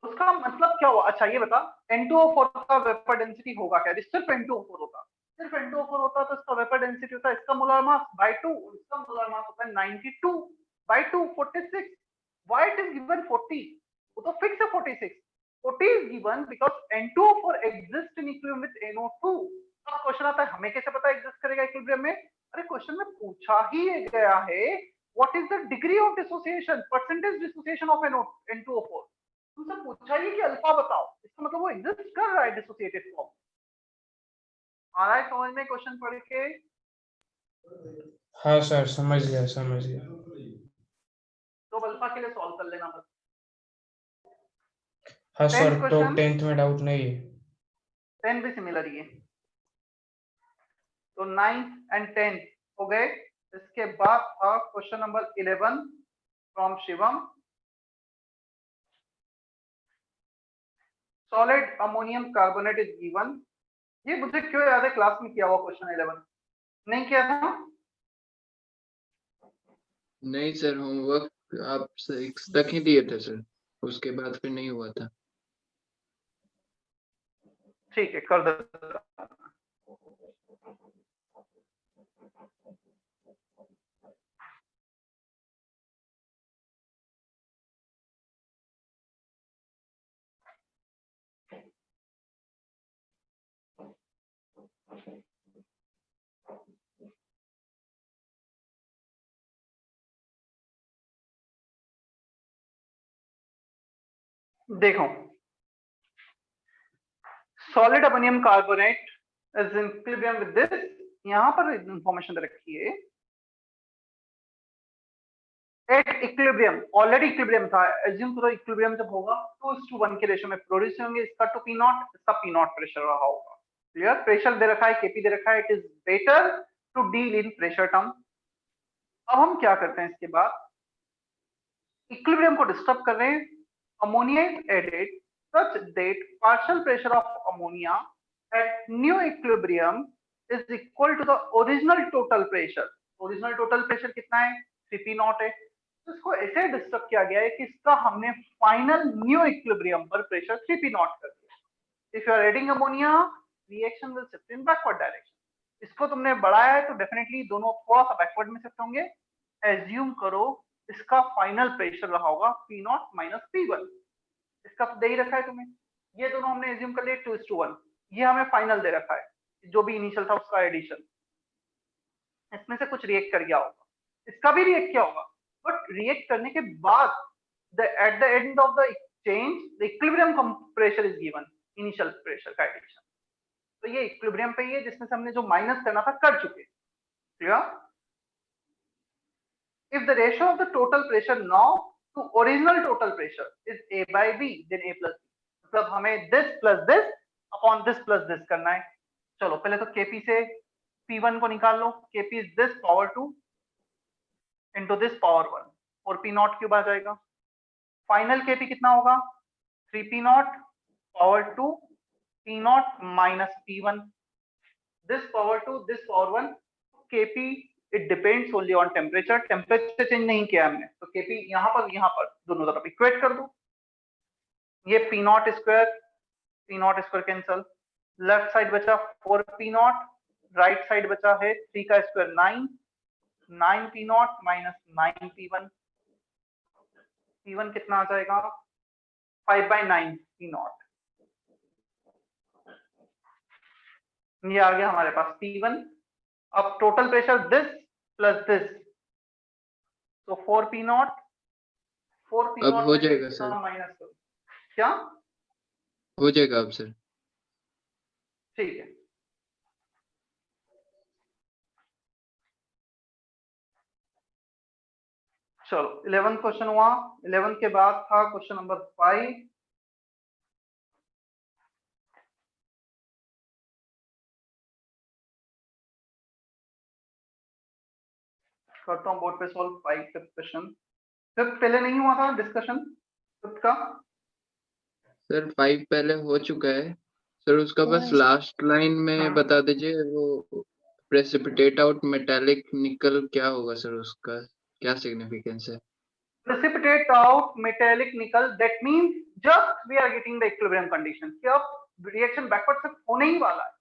उसका मतलब क्या हुआ? अच्छा ये बता, N2O4 का वेपर डेंसिटी होगा क्या? सिर्फ N2O4 होता, सिर्फ N2O4 होता तो इसका वेपर डेंसिटी होता है, इसका मोलर मास बाय 2, इसका मोलर मास होता है 92 by 2 46। Why it is given 40? वो तो फिक्स है 46। 40 is given because N2O4 exists in equilibrium with NO2। अब क्वेश्चन आता है हमें कैसे पता एग्जिस्ट करेगा इक्विलिब्रियम में? अरे क्वेश्चन में पूछा ही गया है what is the degree of dissociation, percentage dissociation of N2O4। तुमसे पूछा ही कि अल्फा बताओ, इसका मतलब वो एग्जिस्ट कर रहा है डिसोसिएटेड फॉर्म। आ रहा है समझ में क्वेश्चन पढ़ के? हाँ सर समझ गया। तो अल्फा के लिए सॉल्व कर लेना बस। हाँ 10th सर, तो question? 10th में डाउट नहीं है। 10 भी सिमिलर ही है। तो 9th and 10th हो गए। इसके बाद था question number 11 from Shivam. Solid ammonium carbonate is given. ये मुझे क्यों याद है, क्लास में किया हुआ क्वेश्चन 11 नहीं किया था? नहीं सर, होमवर्क आप 6 तक ही दिए थे सर, उसके बाद फिर नहीं हुआ था। ठीक है कर दो। देखो solid ammonium carbonate is in equilibrium with this. यहां पर इंफॉर्मेशन दे रखी है एट इक्विलिब्रियम, ऑलरेडी इक्विलिब्रियम था। एज्यूम करो इक्विलिब्रियम जब होगा 2:1 के रेशियो में प्रोड्यूस होंगे। इसका टू पी नॉट, इसका पी नॉट प्रेशर रहा होगा। क्लियर? प्रेशर दे रखा है, केपी दे रखा है। It is better to deal in pressure term. अब हम क्या करते हैं इसके बाद, इक्विलिब्रियम को डिस्टर्ब कर रहे हैं। Ammonia is added such that partial pressure of ammonia at new equilibrium is equal to the original total pressure। Original total pressure कितना है? 3p नॉट है। तो इसको ऐसे डिस्टर्ब किया गया है कि इसका हमने फाइनल न्यू इक्विलिब्रियम पर प्रेशर 3p नॉट कर दिया। If you are adding ammonia reaction will shift in backward direction. इसको तुमने बढ़ाया है तो डेफिनेटली दोनों थोड़ा सा बैकवर्ड में शिफ्ट होंगे। एज्यूम करो इसका फाइनल प्रेशर रहा होगा p नॉट माइनस p1। इसका तो दे ही रखा है तुम्हें। ये दोनों हमने एज्यूम कर लिए 2:1। ये हमें फाइनल दे रखा है, जो भी इनिशियल था उसका एडिशन। इसमें से कुछ रिएक्ट कर गया होगा, इसका भी रिएक्ट किया होगा, बट रिएक्ट करने के बाद at the end of the exchange the equilibrium pressure is given, initial pressure का एडिशन। तो ये इक्विलिब्रियम पे ही है जिसमें से हमने जो माइनस करना था कर चुके। Clear? If the ratio of the total pressure now to original total pressure is A by B, then A plus B। मतलब हमें this plus this upon this plus this करना है। चलो पहले तो Kp से P1 को निकाल लो। Kp is this power 2 into this power 1 और P नॉट क्यूब आ जाएगा। फाइनल Kp कितना होगा? 3p not power 2 P not minus P1। this power 2 this power 1 Kp it depends only on temperature. Temperature change नहीं किया हमने, तो Kp यहाँ पर दोनों तरफ इक्वेट कर दो। ये P not square cancel, left side बचा 4P नॉट, राइट साइड बचा है 3 का square 9P not minus 9P1। P1 कितना आ जाएगा 5/9 P नॉट। ये आ गया हमारे पास P1। अब total pressure this plus this, तो 4P नॉट अब हो जाएगा सर, माइनस क्या हो जाएगा अब सर। ठीक है। चलो 11th क्वेश्चन हुआ। 11th के बाद था क्वेश्चन नंबर 5। करता हूँ बोर्ड पे सॉल्व 5 क्वेश्चन। फिफ्थ पहले नहीं हुआ था डिस्कशन फिफ्थ का? सर 5 पहले हो चुका है सर, उसका बस लास्ट लाइन में बता दीजिए, वो प्रेसिपिटेट आउट मेटालिक निकल क्या होगा सर, उसका क्या सिग्निफिकेंस है? Precipitate out metallic nickel, that means just we are getting the equilibrium condition कि अब रिएक्शन बैकवर्ड से होने ही वाला है,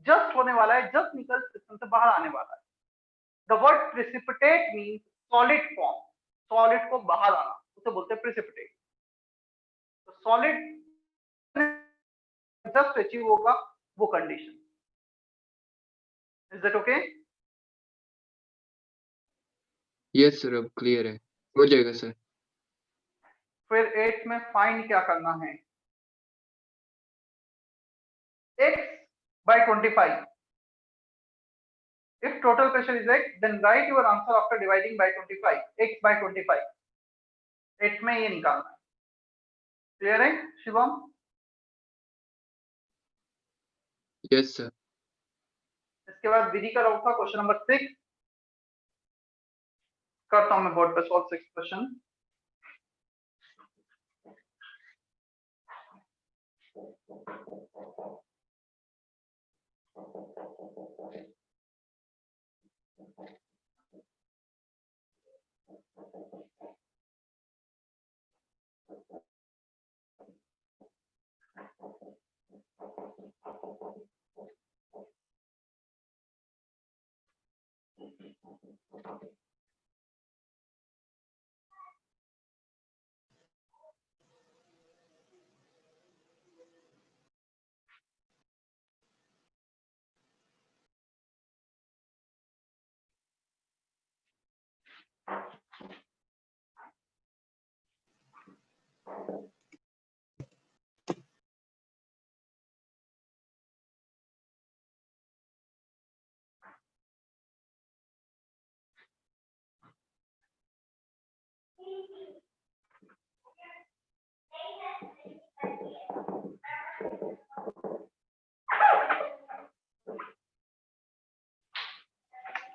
जस्ट होने वाला है, जस्ट निकल सिस्टम से बाहर आने वाला है। The word precipitate means solid form, solid को बाहर आना, उसे बोलते हैं precipitate। तो सॉलिड जस्ट अचीव होगा वो condition. Is that okay? Yes sir, अब क्लियर है, हो जाएगा सर। फिर 8 में फाइंड क्या करना है? x/25। If total pressure is x, then write your answer after dividing by 25. x/25। 8 में ये निकालना है। क्लियर है शिवम? Yes sir. इसके बाद विधि का राउट था क्वेश्चन नंबर 6। करता हूं मैं बोर्ड पे सॉल्व 6 क्वेश्चन।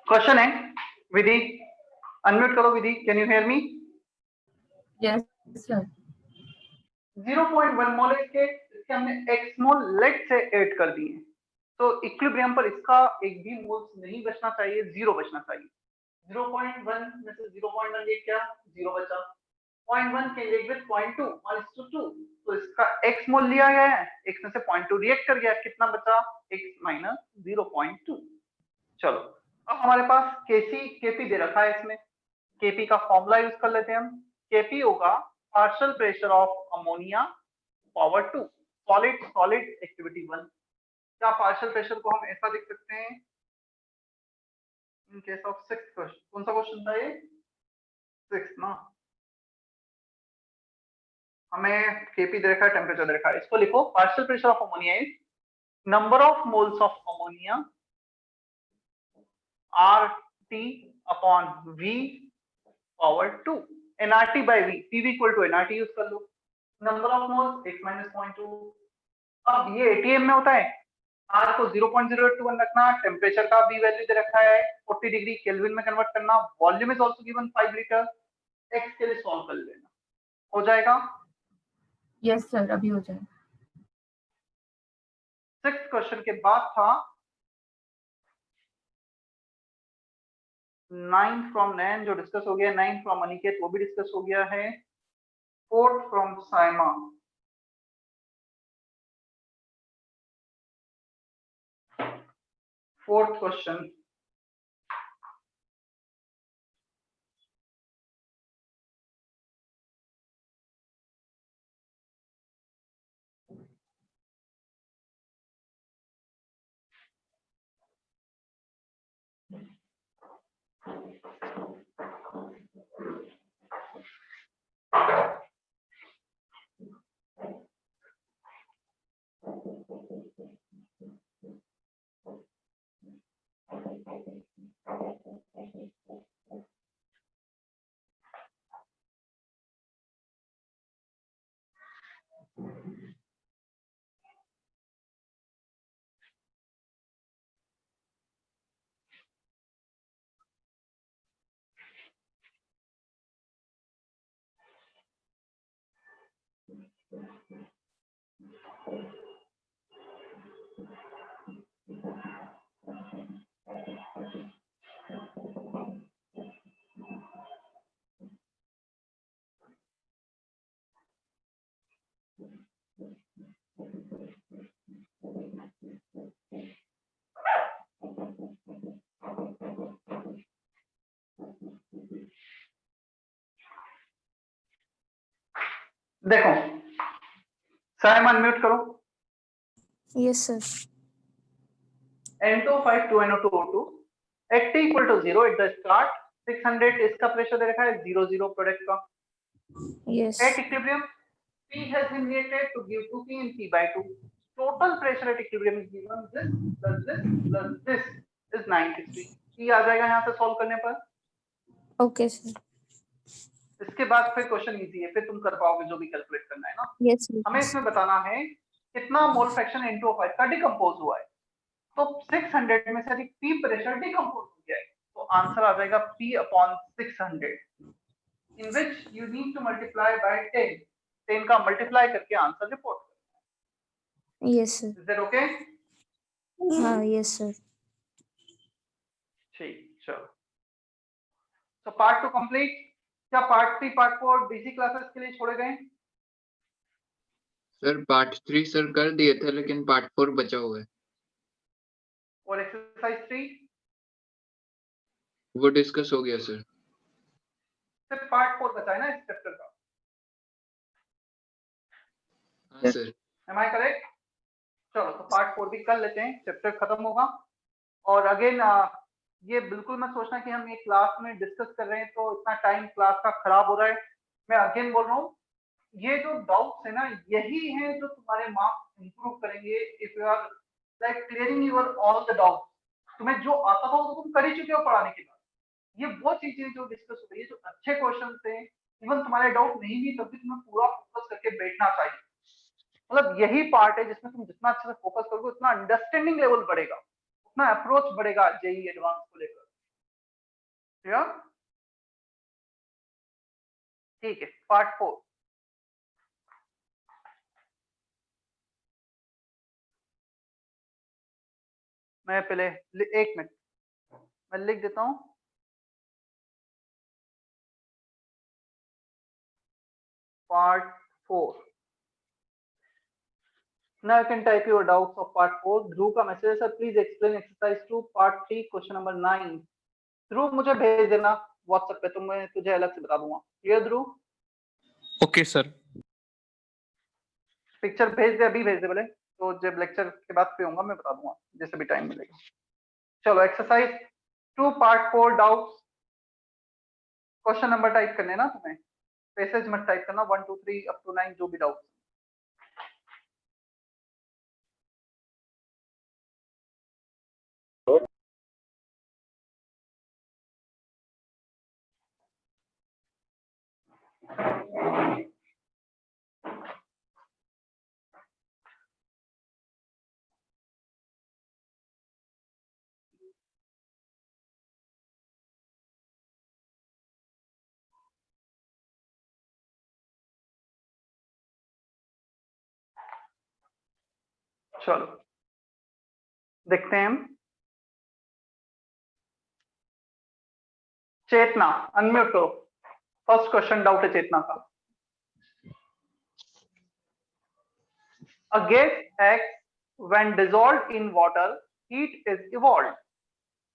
क्वेश्चन है विधि, अनम्यूट करो Vidhi, can you hear me? Yes sir. 0.1 mole के इसके हमने x मोल लेट से ऐड कर दिए, तो इक्विलिब्रियम पर इसका एक भी मोल नहीं बचना चाहिए, 0 बचना चाहिए। 0.1 में से 0.1 ये क्या 0 बचा, 0.1 के लिए विद 0.2 1:2, तो इसका x मोल लिया गया है, x में से 0.2 रिएक्ट कर गया, कितना बचा x माइनस 0.2। चलो अब हमारे पास Kp दे रखा है, इसमें Kp का फॉर्मूला यूज कर लेते हैं हम। Kp होगा partial pressure of ammonia power 2 solid activity 1। क्या पार्शियल प्रेशर को हम ऐसा लिख सकते हैं in case of 6th question? कौन सा क्वेश्चन था ये? 6 ना। हमें Kp दे रखा है, टेम्परेचर दे रखा है, इसको लिखो partial pressure of ammonia is number of moles of ammonia RT upon V power 2 nRT by V, PV equal to nRT use कर लो, number of moles x minus 0.2। अब ये ATM में होता है, R को 0.081 रखना, टेम्परेचर का भी वैल्यू दे रखा है 40 डिग्री, केल्विन में कन्वर्ट करना, volume is also given 5 litre. x के लिए सॉल्व कर लेना, हो जाएगा। यस सर, अभी हो जाएगा। 6th क्वेश्चन के बाद था 9 फ्रॉम नैन जो डिस्कस हो गया, 9 फ्रॉम अनिकेत वो भी डिस्कस हो गया है, 4th from Saima, fourth question देखो, साइम अनम्यूट करो। Yes, sir. N2O5 to NO2O2 at T equal to 0 at the start 600 इसका प्रेशर दे रखा है 0 प्रोडक्ट का। Yes. At equilibrium P has been created to give 2P in P by 2. Total pressure at equilibrium is given this plus this plus this is 960. P आ जाएगा यहाँ से solve करने पर। Okay, sir. इसके बाद फिर क्वेश्चन इजी है, फिर तुम कर पाओगे जो भी कैलकुलेट करना है ना। Yes, sir. हमें इसमें बताना है कितना मोल फ्रैक्शन N2O5 का डिकम्पोज हुआ है। तो 600 में से अधिक P प्रेशर डिकम्पोज हो गया है, तो आंसर आ जाएगा P upon 600 in which you need to multiply by 10 10 का मल्टीप्लाई करके आंसर रिपोर्ट करना है। Yes, sir. Is that okay? Yes, sir. ठीक, चलो। तो पार्ट 2 कंप्लीट। क्या पार्ट 3 पार्ट 4 डीसी क्लासेस के लिए छोड़े गए? सर पार्ट 3 सर कर दिए थे लेकिन पार्ट 4 बचा हुआ है। और एक्सरसाइज 3 वो डिस्कस हो गया सर। सिर्फ पार्ट 4 बचा है ना इस चैप्टर का। हाँ सर। Am I correct? चलो तो पार्ट 4 भी कर लेते हैं, चैप्टर खत्म होगा। और अगेन ये बिल्कुल मत सोचना कि हम ये क्लास में डिस्कस कर रहे हैं तो इतना टाइम क्लास का खराब हो रहा है। मैं अगेन बोल रहा हूँ, ये जो डाउट्स है ना यही है जो तुम्हारे मार्क्स इंप्रूव करेंगे। If you are like clearing your all the doubts, तुम्हें जो आता था वो तुम कर ही चुके हो पढ़ाने के बाद। ये वो चीजें जो डिस्कस हो रही है, जो अच्छे क्वेश्चन थे, इवन तुम्हारे डाउट नहीं भी तब भी तुम्हें पूरा फोकस करके बैठना चाहिए। मतलब यही पार्ट है जिसमें तुम जितना अच्छे से फोकस करोगे उतना अंडरस्टैंडिंग लेवल बढ़ेगा, उतना अप्रोच बढ़ेगा जेई एडवांस को लेकर। ठीक है, पार्ट 4 मैं पहले एक मिनट मैं लिख देता हूं। Part 4 now you can type your doubts of part 4. ध्रुव का मैसेज है, sir please explain exercise 2 part 3 question number 9। ध्रुव मुझे भेज देना व्हाट्सएप पे, तो मैं तुझे अलग से बता दूंगा। Clear Dhruv? Okay sir. Picture भेज दे, अभी भेज दे बोले, तो जब लेक्चर के बाद फ्री होऊंगा मैं बता दूंगा जैसे भी टाइम मिलेगा। चलो exercise 2 part 4 doubts. Question number type करने ना तुम्हें, पैसेज मत टाइप करना, 1 2 3 अप टू 9 जो भी डाउट। चलो देखते हैं हम। चेतना अनम्यूट करो। फर्स्ट क्वेश्चन डाउट है चेतना का। A gas X, when dissolved in water, heat is evolved.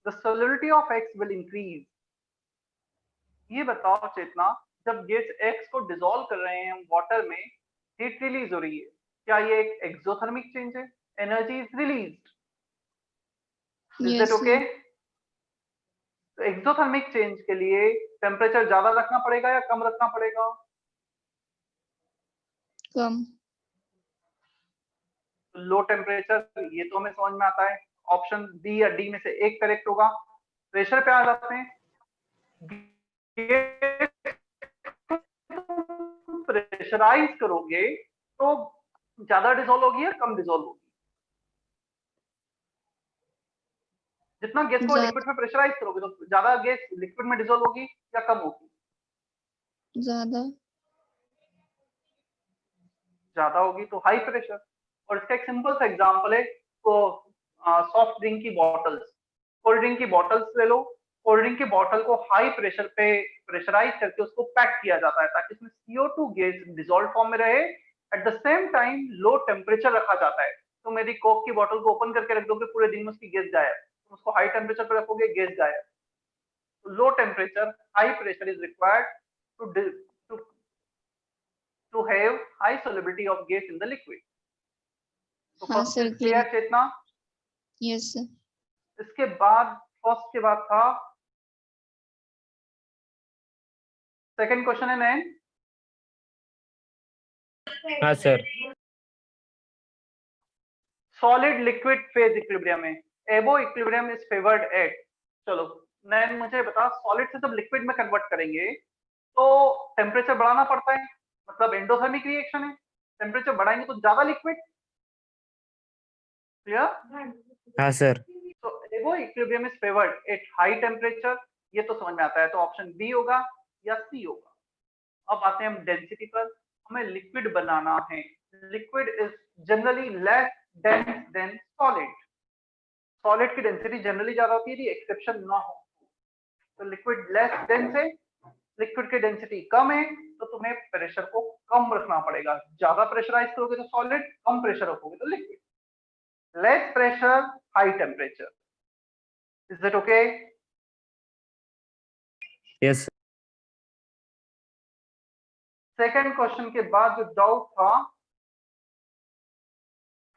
The solubility of X will increase. ये बताओ चेतना, जब गैस X को डिसॉल्व कर रहे हैं हम वाटर में, हीट रिलीज हो रही है, क्या ये एक एक्सोथर्मिक चेंज है? Energy is released, is that okay? तो एक्सोथर्मिक चेंज के लिए टेम्परेचर ज्यादा रखना पड़ेगा या कम रखना पड़ेगा? कम। लो टेम्परेचर, ये तो हमें समझ में आता है, ऑप्शन बी या डी में से एक करेक्ट होगा। प्रेशर पे आ जाते हैं। प्रेशराइज करोगे तो ज्यादा डिसॉल्व होगी या कम डिसॉल्व होगी? जितना गैस को लिक्विड में प्रेशराइज करोगे तो ज्यादा गैस लिक्विड में डिसॉल्व होगी या कम होगी? ज्यादा होगी, तो हाई प्रेशर। और इसका एक सिंपल सा एग्जांपल है, तो सॉफ्ट ड्रिंक की बॉटल्स, कोल्ड ड्रिंक की बॉटल्स ले लो। कोल्ड ड्रिंक की बॉटल को हाई प्रेशर पे प्रेशराइज करके उसको पैक किया जाता है ताकि इसमें CO2 गैस डिसॉल्व फॉर्म में रहे। At the same time low temperature रखा जाता है। तो मेरी कोक की बॉटल को ओपन करके रख दोगे, पूरे दिन में उसकी गैस गायब। तुम उसको हाई टेम्परेचर पे रखोगे, गैस गायब। Low temperature, high pressure is required to have high solubility of gas in the liquid. तो first is clear Chetna? Yes sir. इसके बाद फर्स्ट के बाद था सेकंड क्वेश्चन है नैन। हाँ sir. Solid liquid phase equilibrium में एबो इक्विलिब्रियम इज फेवर्ड एट। चलो नैन मुझे बता, सॉलिड से जब लिक्विड में कन्वर्ट करेंगे तो टेम्परेचर बढ़ाना पड़ता है, मतलब एंडोथर्मिक रिएक्शन है। टेम्परेचर बढ़ाएंगे तो ज्यादा लिक्विड। क्लियर? हाँ सर। तो एबो equilibrium is favoured at high temperature, ये तो समझ में आता है। तो ऑप्शन बी होगा या सी होगा। अब आते हैं हम डेंसिटी पर। हमें लिक्विड बनाना है। Liquid is generally less dense then solid. Solid की डेंसिटी जनरली ज्यादा होती है यदि एक्सेप्शन ना हो। तो लिक्विड लेस डेंस है, लिक्विड की डेंसिटी कम है, तो तुम्हें प्रेशर को कम रखना पड़ेगा। ज्यादा प्रेशराइज करोगे तो सॉलिड, कम प्रेशर रखोगे तो liquid. Less pressure, high temperature. Is that okay? Yes. Second question के बाद जो डाउट था,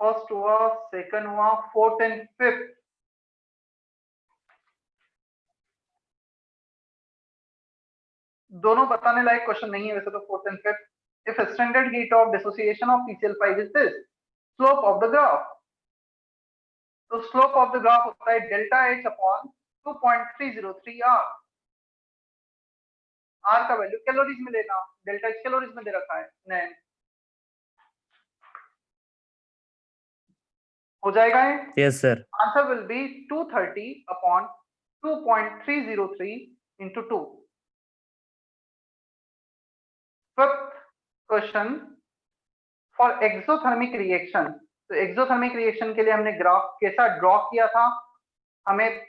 फर्स्ट हुआ, सेकंड हुआ, फोर्थ एंड फिफ्थ। दोनों बताने लायक क्वेश्चन नहीं है वैसे तो, fourth and fifth. If standard heat of dissociation of PCl5 is this, slope of the graph. तो स्लोप ऑफ द ग्राफ होता है delta H upon 2.303 R। R का वैल्यू कैलोरीज में लेना, डेल्टा H कैलोरीज में दे रखा है। नहीं हो जाएगा ये? Yes sir. Answer will be 230 upon 2.303 into 2। Fifth question, for exothermic reaction. तो एक्सोथर्मिक रिएक्शन के लिए हमने ग्राफ कैसा ड्रॉ किया था, हमें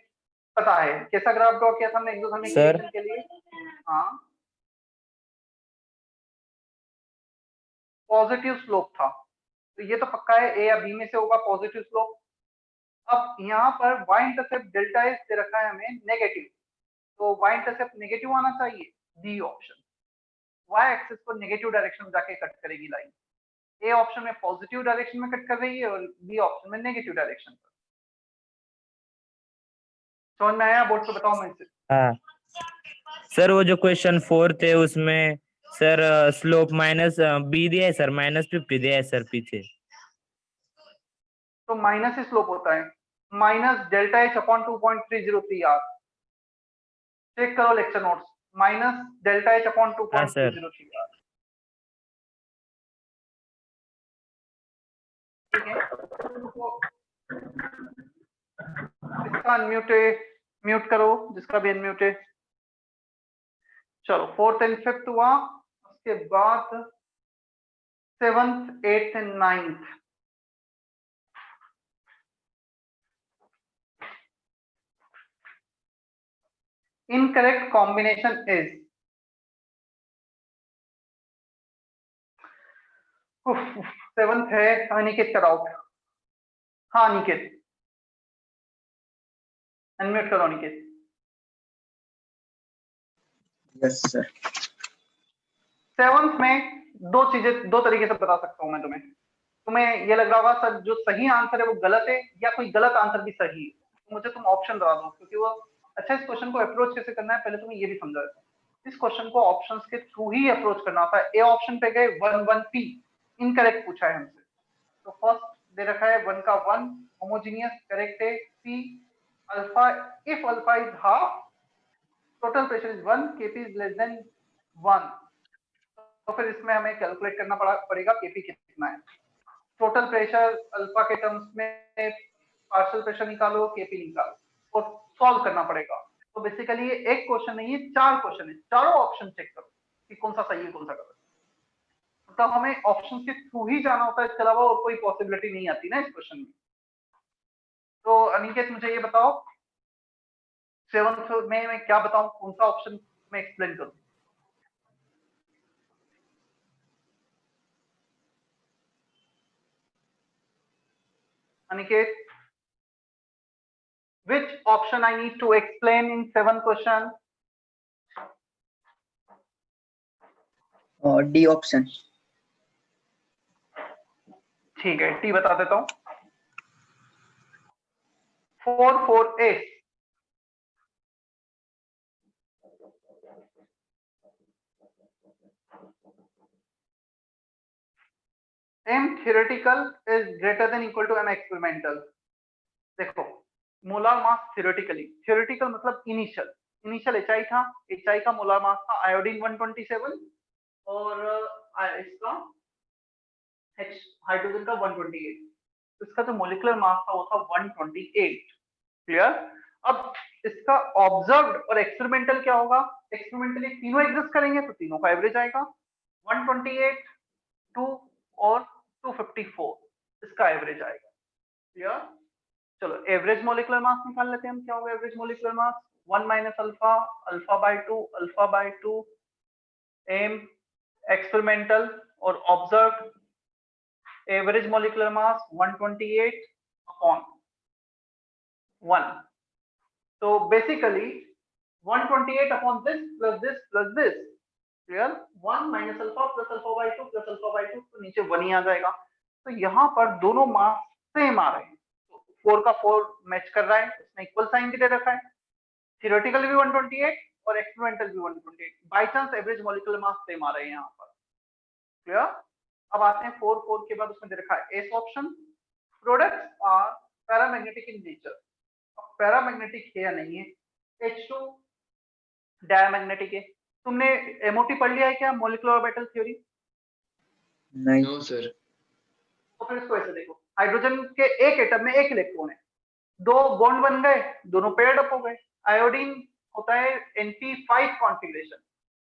पता है। कैसा ग्राफ ड्रॉ किया था हमने एक्सोथर्मिक रिएक्शन के लिए? हाँ, पॉजिटिव स्लोप था। तो ये तो पक्का है, ए या बी में से होगा पॉजिटिव स्लोप। अब यहाँ पर y इंटरसेप्ट डेल्टा एस दे रखा है हमें नेगेटिव, तो y इंटरसेप्ट नेगेटिव आना चाहिए। डी ऑप्शन, y एक्सिस पर नेगेटिव डायरेक्शन में जाके कट करेगी लाइन। ए ऑप्शन में पॉजिटिव डायरेक्शन में कट कर रही है और बी ऑप्शन में नेगेटिव डायरेक्शन पर। समझ में आया? बोर्ड पे बताओ मैं से। हाँ सर, वो जो क्वेश्चन 4 थे उसमें सर स्लोप माइनस बी दिया है सर, -50 दिया है सर पीछे। तो माइनस ही स्लोप होता है, minus delta H upon 2.303 R। Check करो lecture notes, minus delta H upon 2.303 R। ठीक है, इसका अनम्यूट है, म्यूट करो जिसका भी अनम्यूट है। चलो फोर्थ एंड फिफ्थ हुआ, उसके बाद seventh, eighth and ninth. Incorrect combination is, seventh है अनिकेत का डाउट। हाँ अनिकेत, अनम्यूट करो अनिकेत। Yes sir. सेवंथ में दो तरीके से बता सकता हूं मैं तुम्हें। तुम्हें ये लग रहा होगा सर जो सही आंसर है वो गलत है या कोई गलत आंसर भी सही है, तो मुझे तुम ऑप्शन बता दो, क्योंकि वो अच्छा इस क्वेश्चन को अप्रोच कैसे करना है पहले तुम्हें ये भी समझा देता हूं। इस क्वेश्चन को ऑप्शंस के थ्रू ही अप्रोच करना होता है। ए ऑप्शन पे गए 1 1 पी, इनकरेक्ट पूछा है हमसे, तो फर्स्ट दे रखा है 1 का 1 होमोजीनियस, करेक्ट है C alpha, if alpha is half total pressure is 1, KP is less than 1, तो फिर इसमें हमें कैलकुलेट करना पड़ेगा केपी कितना है। टोटल प्रेशर अल्फा के टर्म्स में पार्शियल प्रेशर निकालो, केपी निकालो और सॉल्व करना पड़ेगा। तो बेसिकली ये एक क्वेश्चन नहीं है, 4 क्वेश्चन है, चारों ऑप्शन चेक करो कि कौन सा सही है कौन सा गलत। मतलब हमें ऑप्शन के थ्रू ही जाना होता है, इसके अलावा और कोई पॉसिबिलिटी नहीं आती ना इस क्वेश्चन में। तो अनिकेत मुझे ये बताओ सेवंथ में मैं क्या बताऊं, कौन सा ऑप्शन में एक्सप्लेन करूं? Aniket, which option I need to explain in 7th question? D option. ठीक है, टी बता देता हूं। 4 4 A, M theoretical is greater than equal to M experimental। देखो मोलार मास थियोरेटिकल मतलब इनिशियल एचआई था, एचआई का मोलार मास था आयोडीन 127 और इसका हाइड्रोजन का 128, तो इसका जो मोलिकुलर मास था वो था 128। क्लियर? अब इसका ऑब्जर्व्ड और एक्सपेरिमेंटल क्या होगा? एक्सपेरिमेंटली तीनों एग्जिस्ट करेंगे तो तीनों का एवरेज आएगा 128, 2 और 254, इसका एवरेज आएगा। क्लियर? चलो एवरेज मोलिकुलर मास निकाल लेते हैं हम। क्या होगा average molecular mass? 1 minus alpha, alpha by 2 M experimental और observed, average molecular mass 128 upon 1। तो basically 128 upon this plus this plus this, clear? 1 minus alpha plus alpha by 2 plus alpha by 2, तो नीचे 1 ही आ जाएगा। तो यहाँ पर दोनों मास सेम आ रहे हैं, 4 का 4 मैच कर रहा है, इसमें इक्वल साइन भी दे रखा है। थियोरेटिकल भी 128 और एक्सपेरिमेंटल भी 128, by chance average molecular mass same आ रहे हैं यहाँ पर। क्लियर? अब आते हैं 4 4 के बाद उसमें दे रखा है as option, products are paramagnetic in nature. अब पैरामैग्नेटिक है या नहीं है? H2 डायमैग्नेटिक है। तुमने एमओटी पढ़ लिया है क्या, मॉलिक्यूलर ऑर्बिटल थ्योरी? नहीं। No sir. तो फिर इसको ऐसे देखो, हाइड्रोजन के एक एटम में एक इलेक्ट्रॉन है, 2 बॉन्ड बन गए, दोनों पेयर्ड अप हो गए। आयोडीन होता है Np5 कॉन्फ़िगरेशन,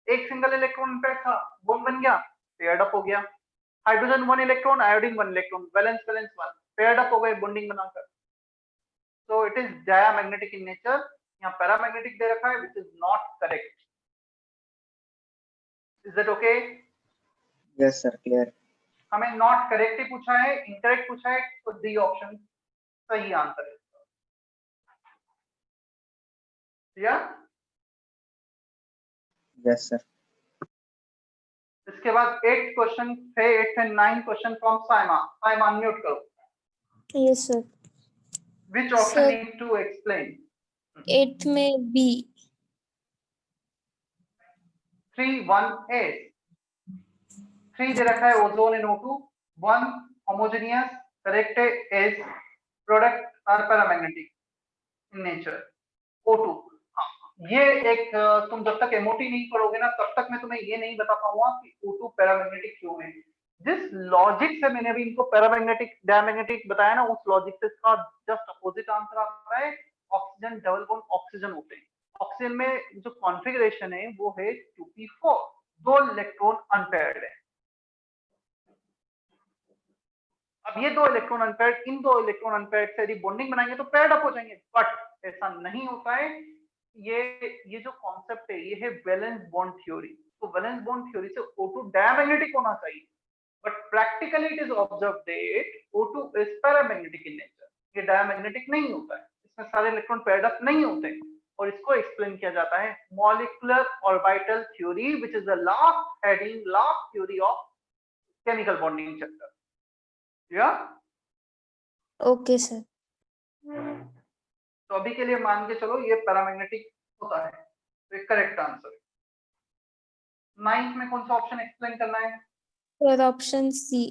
एक सिंगल इलेक्ट्रॉन पैड था, बॉन्ड बन गया, पेयर्ड अप हो गया। Hydrogen 1 electron, iodine 1 electron, valence 1, paired up हो गए बॉन्डिंग बनाकर। तो it is diamagnetic in nature. यहाँ पैरामैग्नेटिक दे रखा है, which is not correct. Is that okay? Yes sir, clear. हमें नॉट करेक्ट ही पूछा है, इनकरेक्ट पूछा है, तो डी ऑप्शन सही आंसर है। या यस सर। इसके बाद 8th क्वेश्चन है, 8th and 9th question from Saima. Saima unmute करो। Yes sir. Which option Sir. Need to explain? 8th में बी। 3 1 8, 3 दे रखा है ozone and O2, 1 homogeneous, correct है yes, product are paramagnetic in nature, O2। हाँ, ये एक तुम जब तक एमओटी नहीं पढ़ोगे ना तब तक मैं तुम्हें ये नहीं बता पाऊंगा कि O2 पैरामैग्नेटिक क्यों है। जिस लॉजिक से मैंने अभी इनको पैरामैग्नेटिक डायमैग्नेटिक बताया ना, उस लॉजिक से इसका जस्ट अपोजिट आंसर आता है। ऑक्सीजन डबल बॉन्ड ऑक्सीजन होते हैं, ऑक्सीजन में जो कॉन्फ़िगरेशन है वो है 2p4, 2 इलेक्ट्रॉन अनपेयर्ड है। अब ये 2 इलेक्ट्रॉन अनपेयर्ड, इन 2 इलेक्ट्रॉन अनपेयर्ड से यदि बॉन्डिंग बनाएंगे तो पेयर्ड अप हो जाएंगे, बट ऐसा नहीं होता है। ये जो कॉन्सेप्ट है ये है वैलेंस बॉन्ड थ्योरी। तो वैलेंस बॉन्ड थ्योरी से O2 डायमैग्नेटिक होना चाहिए, but practically it is observe that O2 is paramagnetic in nature. ये डायमैग्नेटिक नहीं होता है, इसमें सारे इलेक्ट्रॉन पेयर्ड अप नहीं होते हैं, और इसको एक्सप्लेन किया जाता है molecular orbital theory, which is the last heading, last theory of chemical bonding chapter. या ओके सर। तो अभी के लिए मान के चलो ये पैरामैग्नेटिक होता है, तो करेक्ट आंसर है। 9th में कौन सा ऑप्शन एक्सप्लेन करना है? Sir option C.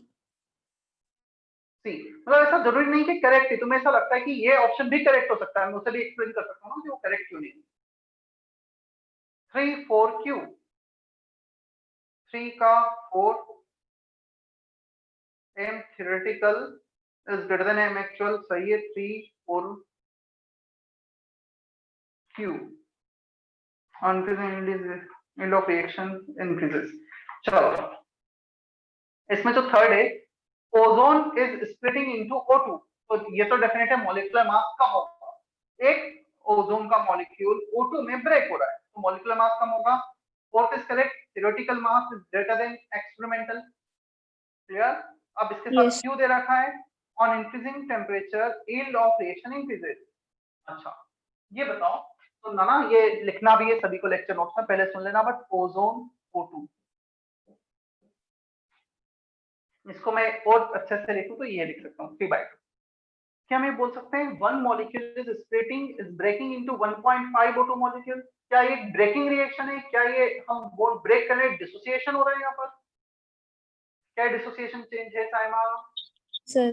सी। मतलब ऐसा जरूरी नहीं कि करेक्ट है, तुम्हें ऐसा लगता है कि ये ऑप्शन भी करेक्ट हो सकता है, मैं उसे भी एक्सप्लेन कर सकता हूँ ना कि वो करेक्ट क्यों नहीं। 3 4 क्यू 3 का 4 m theoretical is greater than m actual, सही है। 3 4 q yield of reaction increases। चलो इसमें जो थर्ड है ozone is splitting into O2, तो ये तो डेफिनेट है मॉलिक्यूलर मास कम होगा। एक ओजोन का मॉलिक्यूल O2 में ब्रेक हो रहा है, तो मॉलिक्यूलर मास कम होगा। Fourth is correct, theoretical mass is greater than experimental. Clear? अब इसके साथ Yes. क्यों दे रखा है? On increasing temperature yield of reaction increases. अच्छा ये बताओ, तो ना ये लिखना भी है सभी को लेक्चर नोट्स में, पहले सुन लेना। बट ओजोन O2, इसको मैं और अच्छे से लिखूं तो ये लिख सकता हूँ 3/2। क्या मैं बोल सकते हैं one molecule is splitting is breaking into 1.5 O2 molecule? क्या ये ब्रेकिंग रिएक्शन है? क्या ये हम बोल ब्रेक कर रहे हैं, डिसोसिएशन हो रहा है यहाँ पर? क्या डिसोसिएशन चेंज है साइमा? सर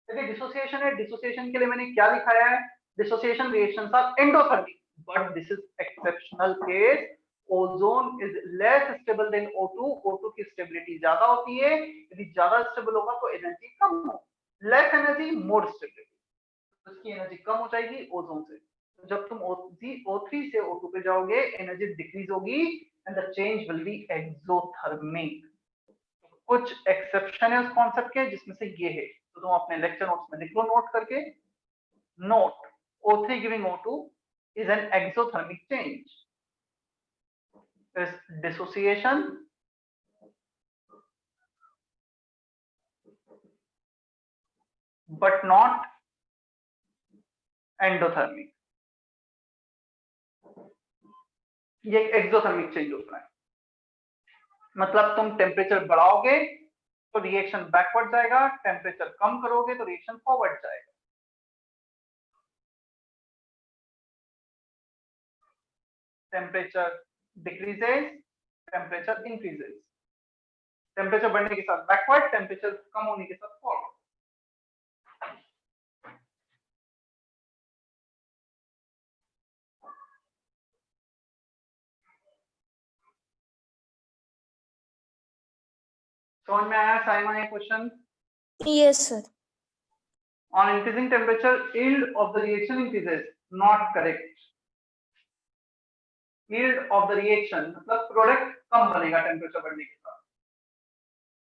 देखिए डिसोसिएशन है, डिसोसिएशन के लिए मैंने क्या लिखाया है? Dissociation reactions are endothermic, but this is exceptional case. Ozone is less stable than O2, O2 की स्टेबिलिटी ज्यादा होती है, यदि ज्यादा स्टेबल होगा तो एनर्जी कम हो, लेस एनर्जी मोर स्टेबिलिटी, उसकी एनर्जी कम हो जाएगी ओजोन से। तो जब तुम O3 से O2 पे जाओगे एनर्जी डिक्रीज होगी and the change will be exothermic. कुछ एक्सेप्शन है उस कॉन्सेप्ट के जिसमें से ये है, तो तुम अपने लेक्चर नोट्स में लिख लो नोट करके। Note O3 giving O2 is an exothermic change, is dissociation but not endothermic। ये एक्सोथर्मिक चेंज होता है, मतलब तुम टेम्परेचर बढ़ाओगे तो रिएक्शन बैकवर्ड जाएगा, टेम्परेचर कम करोगे तो रिएक्शन फॉरवर्ड जाएगा। Temperature decreases, temperature increases. Temperature बढ़ने के साथ बैकवर्ड, टेम्परेचर कम होने के साथ फॉरवर्ड। समझ में आया साइमा ये question? Yes sir. On increasing temperature, yield of the reaction increases. Not correct. Yield of the reaction मतलब प्रोडक्ट कम बनेगा टेम्परेचर बढ़ने के साथ,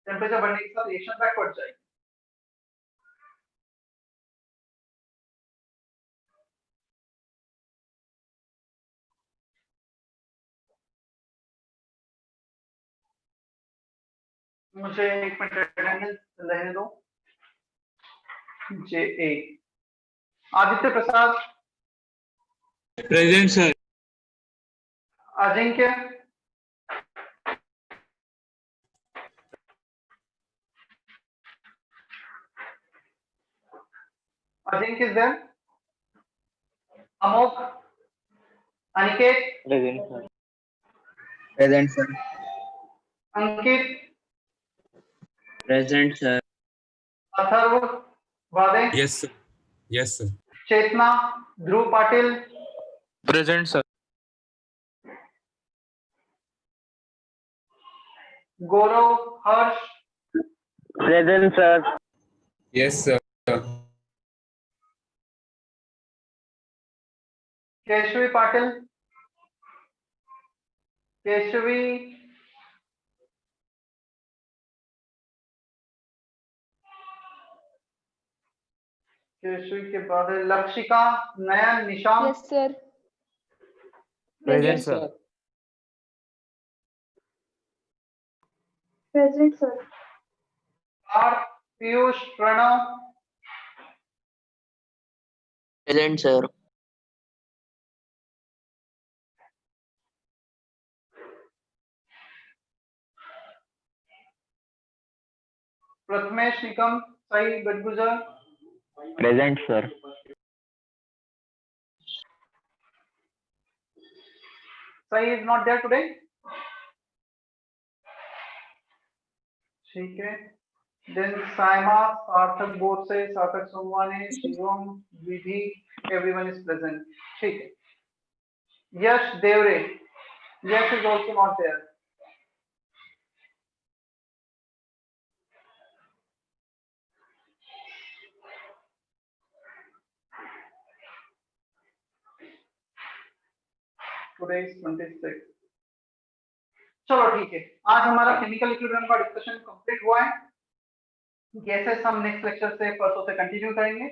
टेम्परेचर बढ़ने के साथ रिएक्शन बैकवर्ड जाएगी। मुझे एक मिनट रहने दो। JA Aditya Prasad present sir. Ajinkya Ajinkya is there, Amok, Aniket present sir. Present sir. Ankit present sir. Atharv Wade yes sir. Yes sir. Chetna Dhruv Patil present sir. Gaurav Harsh present sir. Yes sir. Keshvi Patil Keshvi Keshvi के बाद Lakshika Nayan Nishant yes sir. Present sir. Present, sir. Parth, Piyush, Pranav, Present, sir. Prathamesh, Nikam, Sai, Badgujar, Present, sir. Sai is not there today. ठीक है। Then Saima, सार्थक बोरसे, सार्थक सोमवाने, शिवम, विधि, everyone is present. ठीक है। यश देवरे, यश is also not there. Today is 26. चलो ठीक है, आज हमारा केमिकल इक्विलिब्रियम का डिस्कशन कंप्लीट हुआ है। गैसेस हम नेक्स्ट लेक्चर से परसों से कंटिन्यू करेंगे,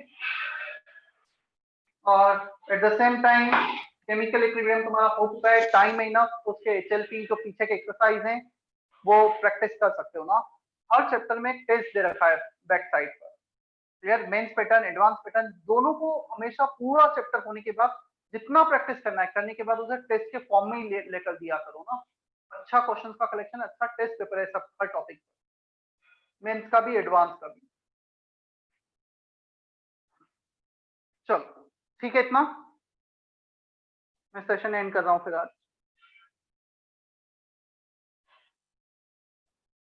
और at the same time chemical equilibrium तुम्हारा हो चुका है, टाइम है ना, उसके HLP जो पीछे के एक्सरसाइज हैं वो प्रैक्टिस कर सकते हो ना। हर चैप्टर में एक टेस्ट दे रखा है बैक साइड पर, clear. Mains pattern, advance pattern, दोनों को हमेशा पूरा चैप्टर होने के बाद जितना प्रैक्टिस करना है, करने के बाद उसे टेस्ट के फॉर्म में ही लेकर दिया करो ना। अच्छा क्वेश्चंस का कलेक्शन, अच्छा टेस्ट पेपर है सब हर टॉपिक, मेंस का भी एडवांस का भी। चलो ठीक है, इतना मैं सेशन एंड कर रहा हूँ फिर आज।